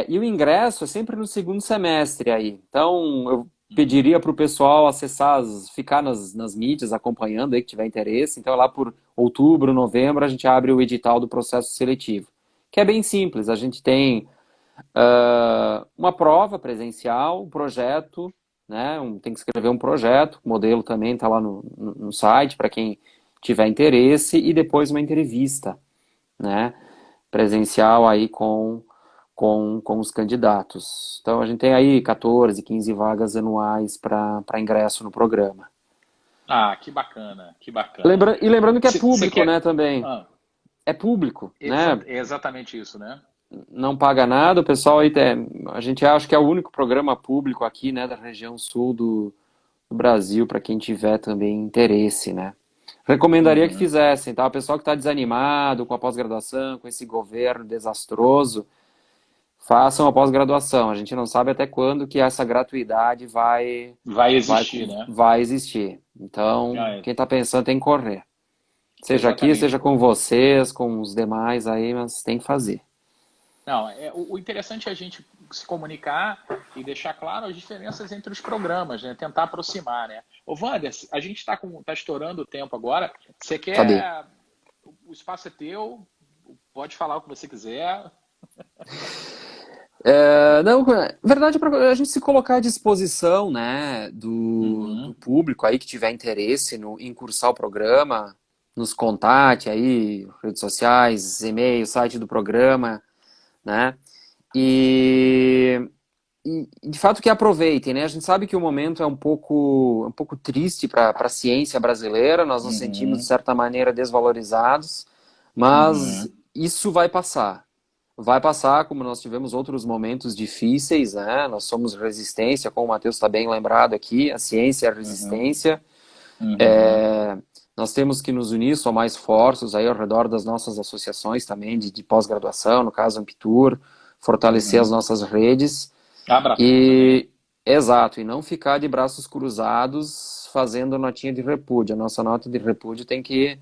E o ingresso é sempre no segundo semestre aí. Então, eu Uhum. pediria para o pessoal acessar, ficar nas mídias acompanhando aí que tiver interesse. Então, lá por outubro, novembro, a gente abre o edital do processo seletivo, que é bem simples. A gente tem uma prova presencial, um projeto, né? Tem que escrever um projeto, o modelo também está lá no site para quem tiver interesse, e depois uma entrevista, né? Presencial aí com os candidatos. Então a gente tem aí 14, 15 vagas anuais para ingresso no programa. Ah, que bacana, que bacana. Lembrando que é Você público, né, quer. também. Ah, É público, né? é exatamente isso, né? Não paga nada, o pessoal aí a gente acha que é o único programa público aqui, né, da região sul do Brasil, para quem tiver também interesse, né? Recomendaria que Uhum. fizessem, tá? O pessoal que está desanimado com a pós-graduação, com esse governo desastroso, façam a pós-graduação. A gente não sabe até quando que essa gratuidade Vai vai, existir, né? vai existir. Então, Ah, quem está pensando tem que correr. Seja aqui, exatamente. seja com vocês, com os demais aí, mas tem que fazer. Não, o interessante é a gente se comunicar e deixar claro as diferenças entre os programas, né? Tentar aproximar, né? Ô, Wander, a gente tá estourando o tempo agora. Você Tá bem. quer. O espaço é teu, pode falar o que você quiser. Não, na verdade, para a gente se colocar à disposição, né, do Uhum, público aí que tiver interesse em cursar o programa, nos contate aí, redes sociais, e-mail, site do programa, né? E, de fato que aproveitem, né? A gente sabe que o momento é um pouco triste para a ciência brasileira, nós nos sentimos de uhum, certa maneira desvalorizados, mas uhum, isso vai passar. Vai passar, como nós tivemos outros momentos difíceis, né? Nós somos resistência, como o Matheus está bem lembrado aqui, a ciência é a uhum, resistência. uhum, Nós temos que nos unir, somar esforços aí ao redor das nossas associações também de pós-graduação, no caso Ampitur, fortalecer as uhum. nossas redes Abratur também. e, exato, e não ficar de braços cruzados fazendo notinha de repúdio. A nossa nota de repúdio tem que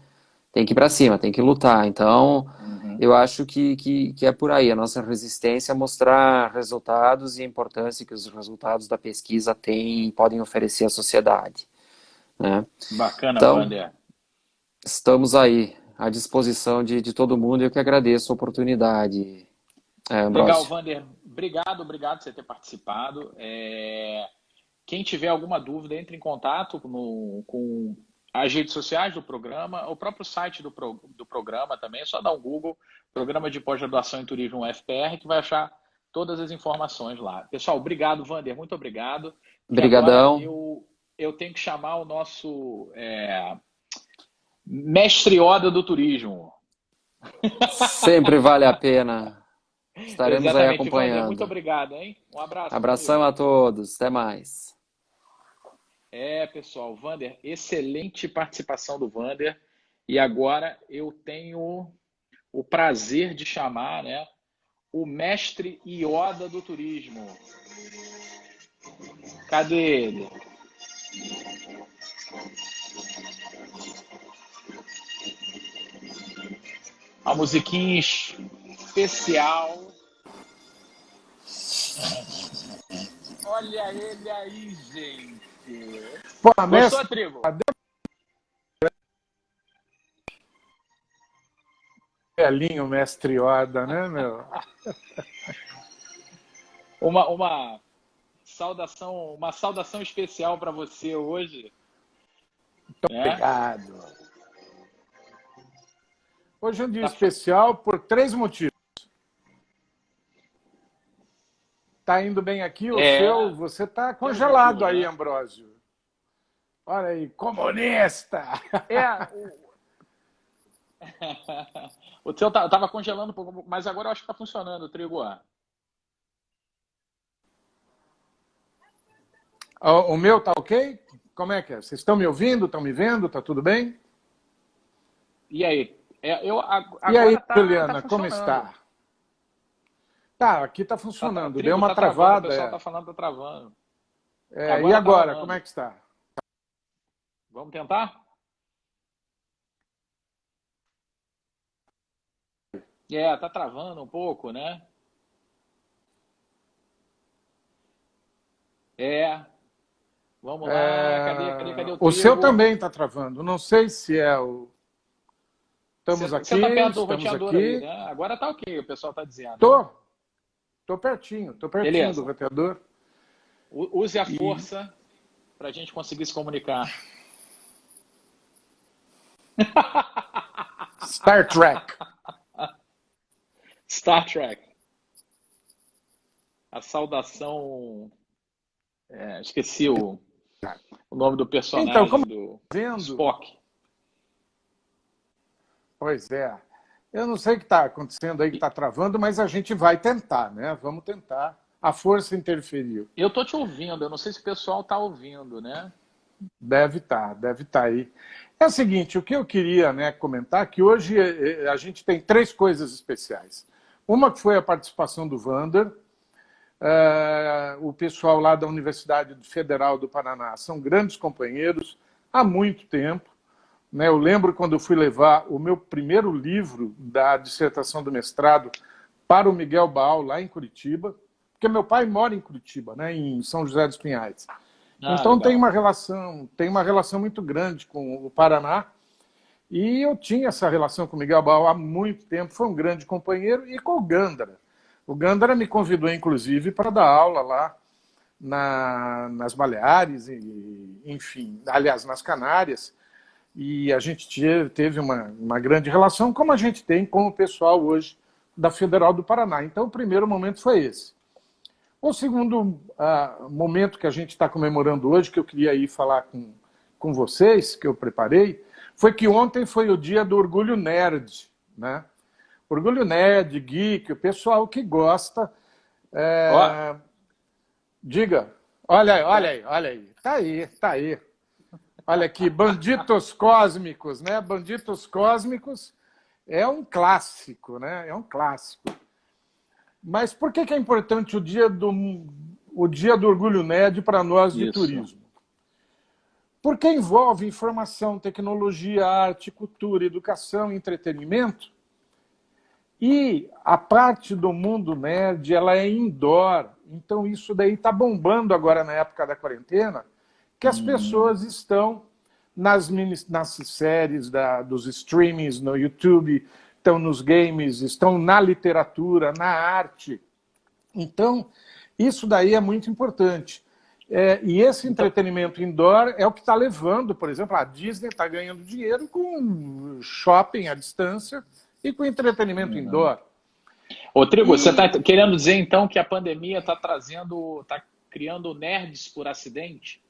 ir para cima, tem que lutar. Então, Uhum. eu acho que é por aí. A nossa resistência é mostrar resultados e a importância que os resultados da pesquisa têm e podem oferecer à sociedade, né? Bacana, Então, Wander. estamos aí à disposição de todo mundo e eu que agradeço a oportunidade, Legal, Ambrósio. Wander. Obrigado por você ter participado. Quem tiver alguma dúvida, entre em contato com as redes sociais do programa, o próprio site do programa também. É só dar um Google, Programa de Pós-Graduação em Turismo UFPR, que vai achar todas as informações lá. Pessoal, obrigado, Wander. Muito obrigado. Que agora Obrigadão. eu tenho que chamar o nosso mestre Oda do turismo. Sempre vale a pena. Estaremos aí Exatamente, Wander. Muito acompanhando. obrigado, hein? Um abraço, meu Abração amigo. a todos. Até mais. Pessoal, Vander, excelente participação do Vander. E agora eu tenho o prazer de chamar, né, o mestre Ioda do turismo. Cadê ele? A musiquinha especial. Olha ele aí, gente. Pô, Gostou, mestre, tribo? velhinho, mestre Yoda, né, meu? Uma saudação especial para você hoje, né? Obrigado. Hoje é um dia especial por 3 motivos. Está indo bem aqui o seu? Você está congelado aí, Ambrósio. Olha aí, comunista! O seu estava congelando um pouco, mas agora eu acho que está funcionando, Trigo. O meu tá ok? Como é que é? Vocês estão me ouvindo? Estão me vendo? Tá tudo bem? E aí? E aí, Juliana, como está? Tá, aqui está funcionando. Deu uma travada. O pessoal está falando que está travando. E agora, como é que está? Vamos tentar? Tá travando um pouco, né? Vamos lá. Cadê o O seu também está travando. Não sei se é o... Estamos aqui, você tá perto do estamos roteador aqui. aí, né? Agora tá ok, o pessoal está dizendo. Tô pertinho Beleza. do roteador. Use a força para a gente conseguir se comunicar. Star Trek. Star Trek. A saudação... esqueci o nome do personagem, então, como do vendo, Spock. Pois é. Eu não sei o que está acontecendo aí, que está travando, mas a gente vai tentar, né? Vamos tentar. A força interferiu. Eu estou te ouvindo, eu não sei se o pessoal está ouvindo, né? Deve estar aí. É o seguinte, o que eu queria, né, comentar, que hoje a gente tem 3 coisas especiais. Uma que foi a participação do Wander, o pessoal lá da Universidade Federal do Paraná são grandes companheiros há muito tempo. Né? Eu lembro quando eu fui levar o meu primeiro livro da dissertação do mestrado para o Miguel Baal, lá em Curitiba, porque meu pai mora em Curitiba, né, em São José dos Pinhais. Então tem uma relação muito grande com o Paraná. E eu tinha essa relação com o Miguel Baal há muito tempo, foi um grande companheiro, e com o Gândara. O Gândara me convidou, inclusive, para dar aula lá nas Baleares, enfim, aliás, nas Canárias. E a gente teve uma grande relação, como a gente tem com o pessoal hoje da Federal do Paraná. Então, o primeiro momento foi esse. O segundo momento que a gente está comemorando hoje, que eu queria ir falar com vocês, que eu preparei, foi que ontem foi o dia do Orgulho Nerd, né? Orgulho Nerd, Geek, o pessoal que gosta. Diga. Olha aí. Tá aí. Olha aqui, Banditos Cósmicos, né? Banditos Cósmicos é um clássico, né? É um clássico. Mas por que é importante o dia do Orgulho Nerd para nós de turismo? Porque envolve informação, tecnologia, arte, cultura, educação, entretenimento. E a parte do mundo nerd, ela é indoor. Então isso daí está bombando agora na época da quarentena, que as pessoas estão nas séries dos streamings no YouTube, estão nos games, estão na literatura, na arte. Então, isso daí é muito importante. E esse entretenimento indoor é o que está levando, por exemplo, a Disney está ganhando dinheiro com shopping à distância e com entretenimento indoor. Ô, Trigo, você está querendo dizer, então, que a pandemia está criando nerds por acidente?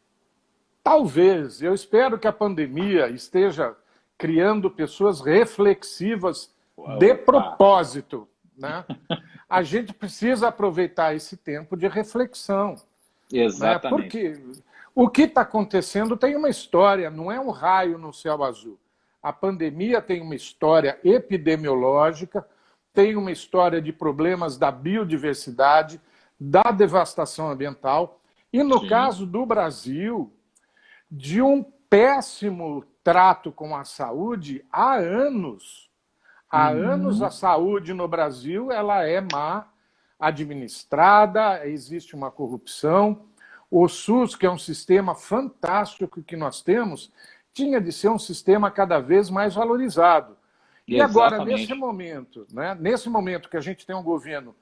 Talvez. Eu espero que a pandemia esteja criando pessoas reflexivas de propósito, né? A gente precisa aproveitar esse tempo de reflexão. Exatamente. Né? Porque o que está acontecendo tem uma história, não é um raio no céu azul. A pandemia tem uma história epidemiológica, tem uma história de problemas da biodiversidade, da devastação ambiental, e no caso do Brasil, de um péssimo trato com a saúde há anos. Há anos a saúde no Brasil ela é má administrada, existe uma corrupção. O SUS, que é um sistema fantástico que nós temos, tinha de ser um sistema cada vez mais valorizado. E agora, nesse momento, né, nesse momento que a gente tem um governo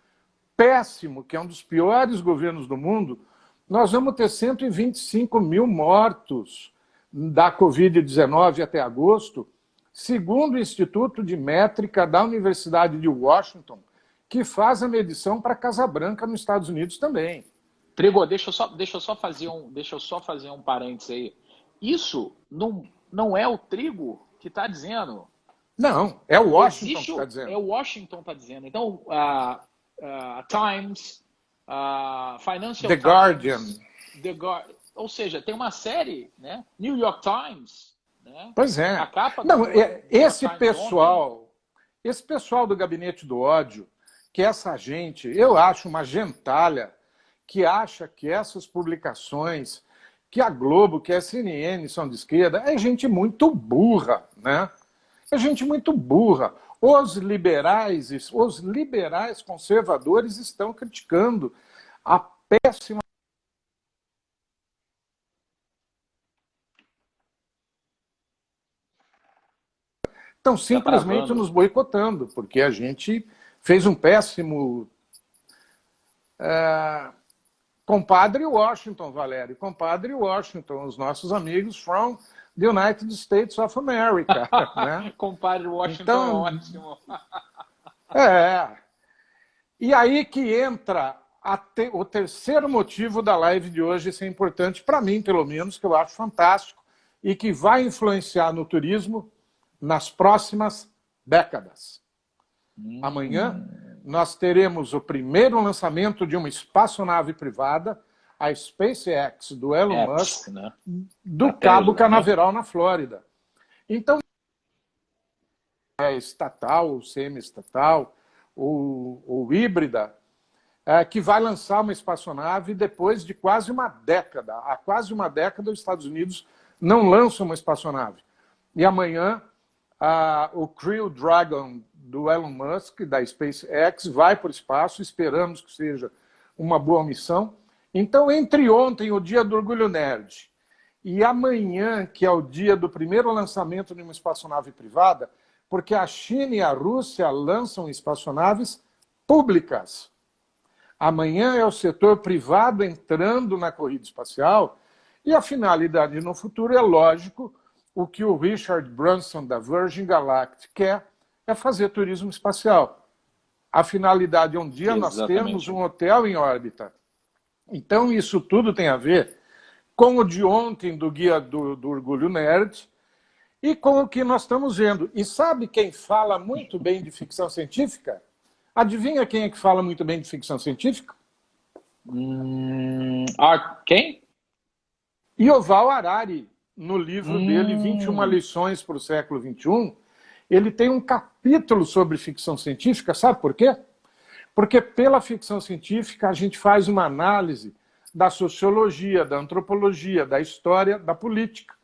péssimo, que é um dos piores governos do mundo, nós vamos ter 125 mil mortos da Covid-19 até agosto, segundo o Instituto de Métrica da Universidade de Washington, que faz a medição para Casa Branca nos Estados Unidos também. Trigo, deixa eu só fazer um parênteses aí. Isso não é o Trigo que está dizendo. Não, é o Washington que está dizendo. É o Washington que está dizendo. Então, Times, Financial The Times, Guardian. Ou seja, tem uma série, né? New York Times. Né? Pois é. A capa não, esse pessoal do gabinete do ódio, que essa gente, eu acho uma gentalha, que acha que essas publicações, que a Globo, que a CNN são de esquerda, é gente muito burra, né? É gente muito burra. Os liberais conservadores estão criticando a péssima. Estão simplesmente nos boicotando, porque a gente fez um péssimo compadre Washington, Valério, compadre Washington, os nossos amigos from the United States of America. Né? Compadre Washington então, é ótimo. E aí que entra o terceiro motivo da live de hoje, isso é importante para mim, pelo menos, que eu acho fantástico, e que vai influenciar no turismo nas próximas décadas. Amanhã nós teremos o primeiro lançamento de uma espaçonave privada, a SpaceX, do Elon Musk, né? do Cabo Canaveral, na Flórida. Então, é estatal, semi-estatal, ou híbrida, que vai lançar uma espaçonave depois de quase uma década. Há quase uma década os Estados Unidos não lançam uma espaçonave. E amanhã o Crew Dragon do Elon Musk, da SpaceX, vai para o espaço, esperamos que seja uma boa missão. Então, entre ontem, o dia do Orgulho Nerd, e amanhã, que é o dia do primeiro lançamento de uma espaçonave privada, porque a China e a Rússia lançam espaçonaves públicas. Amanhã é o setor privado entrando na corrida espacial, e a finalidade no futuro é, lógico, o que o Richard Branson, da Virgin Galactic, quer é fazer turismo espacial. A finalidade é um dia nós termos um hotel em órbita. Então, isso tudo tem a ver com o de ontem do Guia do Orgulho Nerd e com o que nós estamos vendo. E sabe quem fala muito bem de ficção científica? Adivinha quem é que fala muito bem de ficção científica? Quem? Yuval Harari. No livro dele, 21 lições para o século XXI, ele tem um capítulo sobre ficção científica. Sabe por quê? Porque pela ficção científica a gente faz uma análise da sociologia, da antropologia, da história, da política.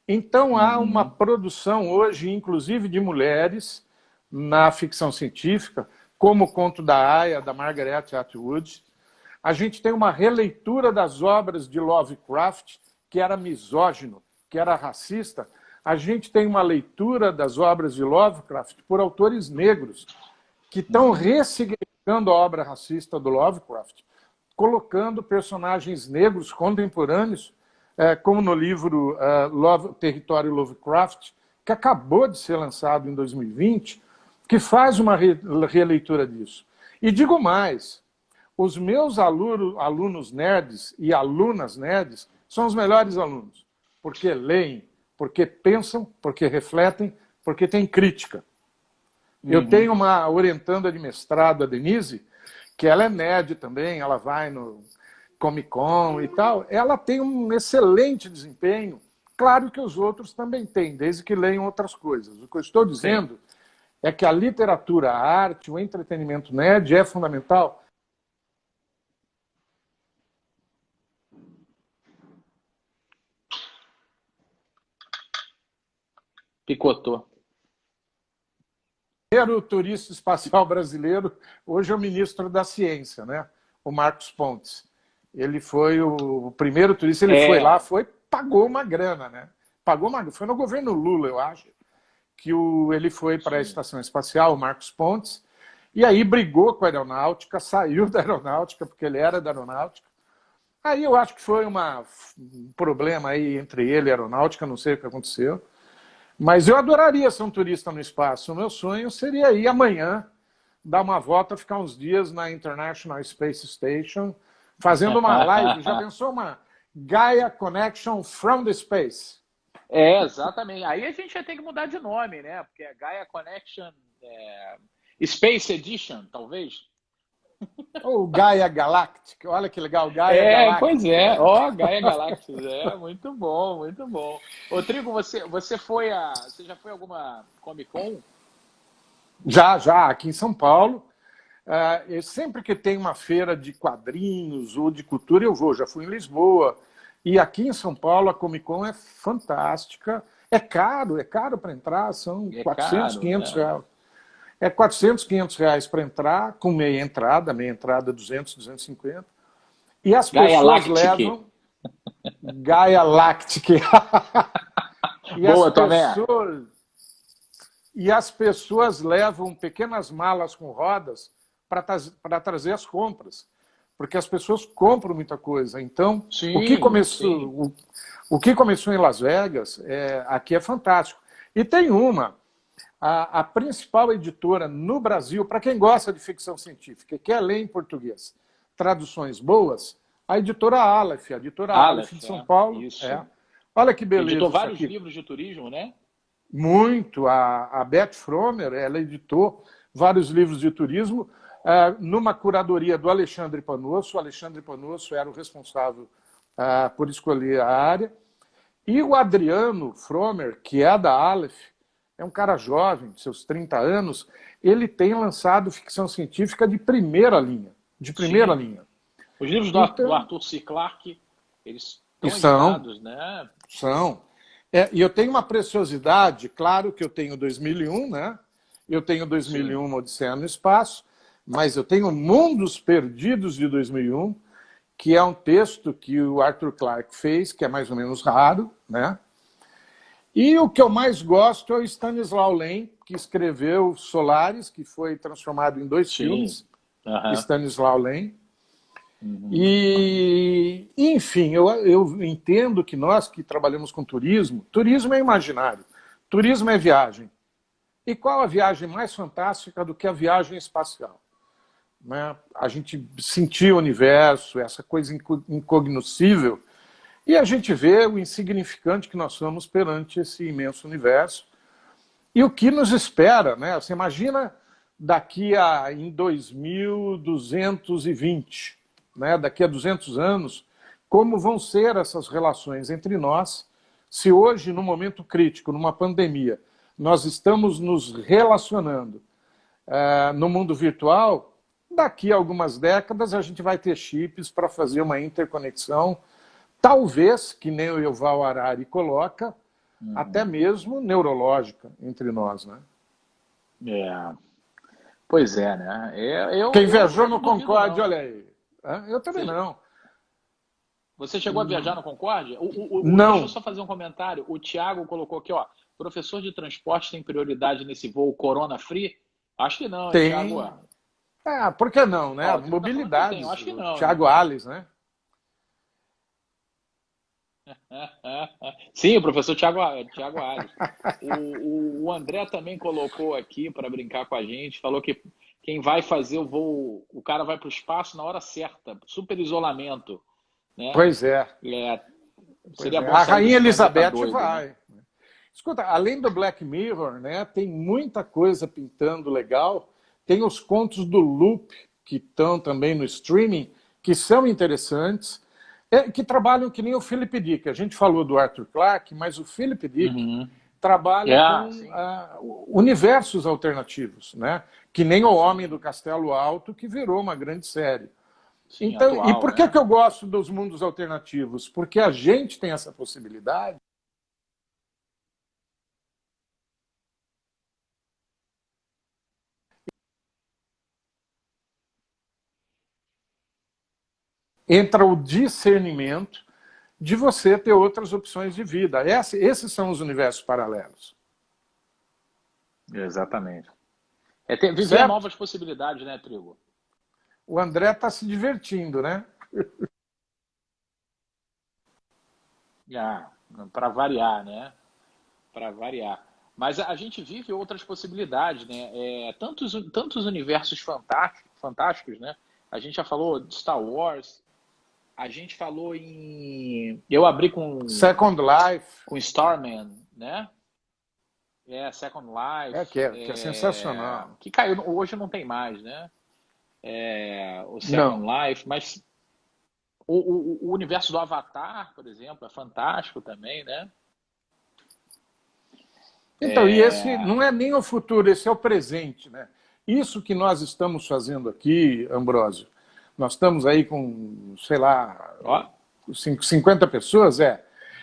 Então há uma produção hoje, inclusive de mulheres, na ficção científica, como o Conto da Aia, da Margaret Atwood. A gente tem uma releitura das obras de Lovecraft, que era misógino, que era racista. A gente tem uma leitura das obras de Lovecraft por autores negros, que estão ressignificando a obra racista do Lovecraft, colocando personagens negros contemporâneos, como no livro Território Lovecraft, que acabou de ser lançado em 2020, que faz uma releitura disso. E digo mais, os meus alunos nerds e alunas nerds são os melhores alunos, porque leem, porque pensam, porque refletem, porque têm crítica. Eu tenho uma orientanda de mestrado, a Denise, que ela é nerd também, ela vai no Comic Con e tal, ela tem um excelente desempenho. Claro que os outros também têm, desde que leiam outras coisas. O que eu estou dizendo é que a literatura, a arte, o entretenimento nerd é fundamental. Picotou. O primeiro turista espacial brasileiro hoje é o ministro da Ciência, né? O Marcos Pontes. Ele foi o primeiro turista, ele foi lá, pagou uma grana, né? Foi no governo Lula, eu acho, que ele foi para a estação espacial, o Marcos Pontes, e aí brigou com a aeronáutica, saiu da aeronáutica, porque ele era da aeronáutica. Aí eu acho que foi um problema aí entre ele e a aeronáutica, não sei o que aconteceu. Mas eu adoraria ser um turista no espaço. O meu sonho seria ir amanhã, dar uma volta, ficar uns dias na International Space Station, fazendo uma live. Já pensou uma Gaia Connection from the Space? Exatamente. Aí a gente vai ter que mudar de nome, né? Porque é Gaia Connection Space Edition, talvez. Ou Gaia Galactic. Olha que legal, Gaia Galactic. Pois é. Ó, Gaia Galactic. Muito bom, muito bom. Ô, Trigo, você já foi a alguma Comic Con? Já, aqui em São Paulo. Sempre que tem uma feira de quadrinhos ou de cultura, eu vou. Já fui em Lisboa. E aqui em São Paulo, a Comic Con é fantástica. É caro para entrar, são 400, 500 reais. É 400, 500 reais para entrar, com meia entrada 200, 250. E as Gaia pessoas Lactic. levam... Gaia Lactic. Boa, Tomé. E as pessoas levam pequenas malas com rodas para trazer as compras. Porque as pessoas compram muita coisa. Então, sim, o que começou em Las Vegas, aqui é fantástico. E tem a principal editora no Brasil, para quem gosta de ficção científica e quer ler em português traduções boas, a editora Aleph, de São Paulo. Isso. Olha que beleza. Editou vários livros de turismo, né? Muito. A Beth Fromer, ela editou vários livros de turismo, numa curadoria do Alexandre Panosso. O Alexandre Panosso era o responsável por escolher a área. E o Adriano Fromer, que é da Aleph, é um cara jovem, de seus 30 anos, ele tem lançado ficção científica de primeira linha. Os livros do Arthur C. Clarke, eles estão editados, né? São. E eu tenho uma preciosidade, claro que eu tenho 2001, né? Eu tenho 2001, Uma Odisseia no Espaço, mas eu tenho Mundos Perdidos de 2001, que é um texto que o Arthur Clarke fez, que é mais ou menos raro, né? E o que eu mais gosto é o Stanislaw Lem, que escreveu Solaris, que foi transformado em 2 filmes. Stanislaw Lem. E, enfim, eu entendo que nós que trabalhamos com turismo é imaginário, turismo é viagem. E qual a viagem mais fantástica do que a viagem espacial? Né? A gente sentir o universo, essa coisa incognoscível, e a gente vê o insignificante que nós somos perante esse imenso universo. E o que nos espera, né? Você imagina em 2220, né? Daqui a 200 anos, como vão ser essas relações entre nós, se hoje, num momento crítico, numa pandemia, nós estamos nos relacionando no mundo virtual, daqui a algumas décadas a gente vai ter chips para fazer uma interconexão. Talvez, que nem o Yuval Harari coloca, até mesmo neurológica entre nós, né? Pois é, né? Quem viajou no Concorde, olha aí. Eu também não. Você chegou a viajar no Concorde? Não. Deixa eu só fazer um comentário. O Thiago colocou aqui, ó, professor de transporte tem prioridade nesse voo Corona Free? Acho que não, tem. Thiago. Por que não, né? Mobilidade. Tá, acho que não. Thiago Alves, né? Sim, o professor Thiago Alves. O André também colocou aqui para brincar com a gente, falou que quem vai fazer o voo, o cara vai para o espaço na hora certa, super isolamento. Né? Pois é. Seria bom a Rainha Elizabeth doido, vai. Né? Escuta, além do Black Mirror, né, tem muita coisa pintando legal. Tem os contos do Loop, que estão também no streaming, que são interessantes. Que trabalham que nem o Philip Dick. A gente falou do Arthur Clarke, mas o Philip Dick trabalha com universos alternativos, né? Que nem O Homem do Castelo Alto, que virou uma grande série. Sim, então, atual, e por que eu gosto dos mundos alternativos? Porque a gente tem essa possibilidade entra o discernimento de você ter outras opções de vida. Esses são os universos paralelos. Exatamente. Viver novas possibilidades, né, Trigo? O André está se divertindo, né? Para variar, né? para variar. Mas a gente vive outras possibilidades, né? Tantos universos fantásticos, né? A gente já falou de Star Wars, a gente falou em... Eu abri com... Second Life. Com Starman, né? Second Life. Que é sensacional. Que caiu, hoje não tem mais, né? O Second Life, mas o universo do Avatar, por exemplo, é fantástico também, né? Então, e esse não é nem o futuro, esse é o presente, né? Isso que nós estamos fazendo aqui, Ambrósio, nós estamos aí com, sei lá, 50 pessoas,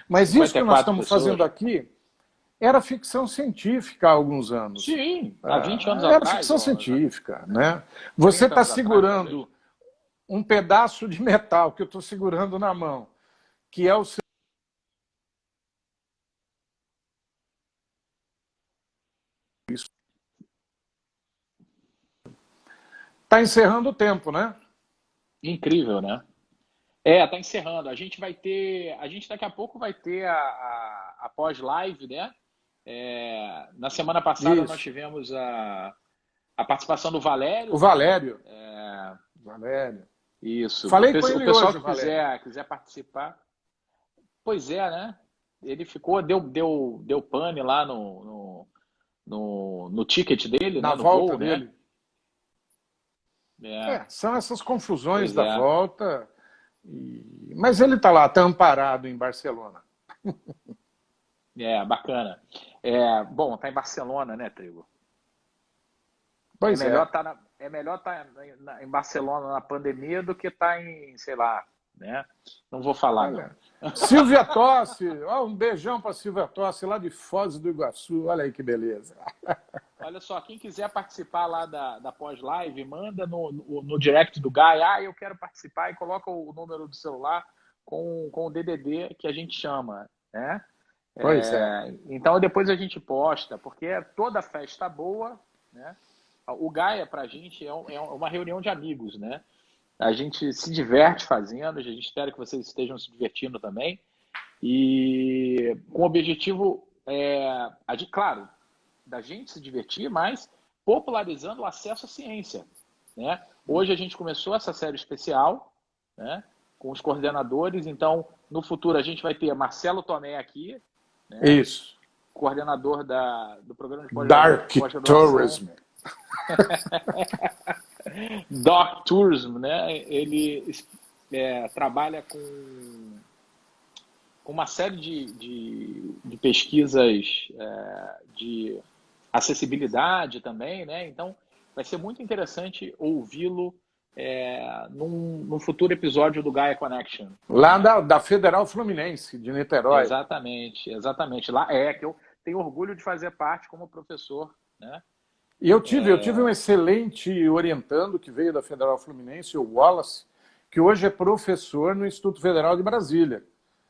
mas isso que nós estamos fazendo aqui era ficção científica há alguns anos. Sim, há 20 anos atrás. Era ficção científica, né? Você está segurando um pedaço de metal que eu estou segurando na mão, que é o seu... Está encerrando o tempo, né? Incrível, né? Tá encerrando. A gente daqui a pouco vai ter a pós-live, né? Na semana passada nós tivemos a participação do Valério. O Valério. Valério. Isso. Falei com ele o pessoal hoje, que quiser participar. Pois é, né? Ele ficou, deu pane lá no ticket dele, na né? No volta voo, dele. Né? São essas confusões da volta. Mas ele está lá, está amparado em Barcelona. Bacana. Bom, está em Barcelona, né, Trigo? Pois é melhor estar em Barcelona na pandemia do que estar em, sei lá, né? Não vou falar, não. Silvia Tosse, um beijão para Silvia Tosse, lá de Foz do Iguaçu. Olha aí que beleza. Olha só, quem quiser participar lá da pós-live, manda no direct do Guy, eu quero participar, e coloca o número do celular com o DDD que a gente chama, né? Pois é. Então depois a gente posta, porque toda festa boa, né? O Gaia pra gente é uma reunião de amigos, né? A gente se diverte fazendo, a gente espera que vocês estejam se divertindo também, e com o objetivo, claro, da gente se divertir, mas popularizando o acesso à ciência, né? Hoje a gente começou essa série especial, né, com os coordenadores, então no futuro a gente vai ter Marcelo Tomé aqui, né, isso, coordenador do programa de Dark Tourism. Dark Tourism, né? Ele trabalha com uma série de pesquisas de acessibilidade também, né? Então, vai ser muito interessante ouvi-lo num futuro episódio do Gaia Connection. Lá da Federal Fluminense, de Niterói. Exatamente. Lá que eu tenho orgulho de fazer parte como professor, né? E eu tive um excelente orientando que veio da Federal Fluminense, o Wallace, que hoje é professor no Instituto Federal de Brasília.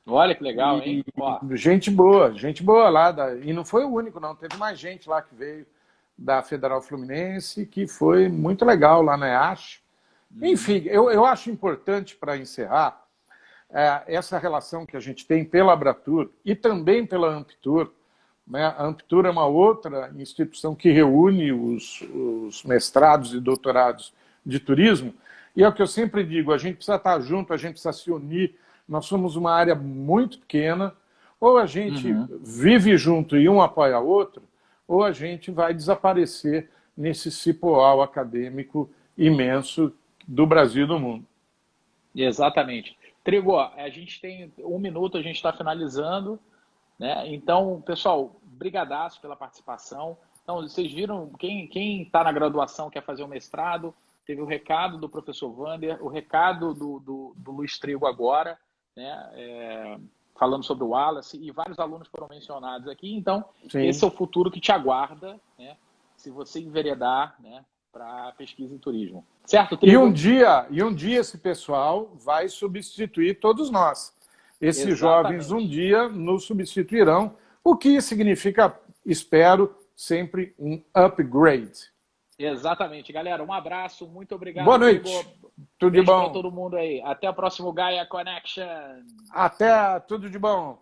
Olha que legal, hein? Gente boa lá. E não foi o único, não. Teve mais gente lá que veio da Federal Fluminense, que foi muito legal lá na EASH. Enfim, eu acho importante, para encerrar, essa relação que a gente tem pela Abratur e também pela Amptur. Né? A Amptur é uma outra instituição que reúne os mestrados e doutorados de turismo. E é o que eu sempre digo, a gente precisa estar junto, a gente precisa se unir. Nós somos uma área muito pequena, ou a gente vive junto e um apoia o outro, ou a gente vai desaparecer nesse cipoal acadêmico imenso do Brasil e do mundo. Exatamente. Trigo, a gente tem 1 minuto, a gente está finalizando, né? Então, pessoal, brigadaço pela participação. Então, vocês viram, quem está na graduação quer fazer o mestrado, teve o recado do professor Vander, o recado do Luiz Trigo agora, né? Falando sobre o Wallace, e vários alunos foram mencionados aqui. Então, sim, esse é o futuro que te aguarda, né? Se você enveredar, né, para pesquisa em turismo. Certo, Trigo? E um dia esse pessoal vai substituir todos nós. Esses jovens um dia nos substituirão, o que significa, espero, sempre um upgrade. Exatamente. Galera, um abraço, muito obrigado. Boa noite. Tudo de bom. Para todo mundo aí. Até o próximo Gaia Connection. Até, tudo de bom.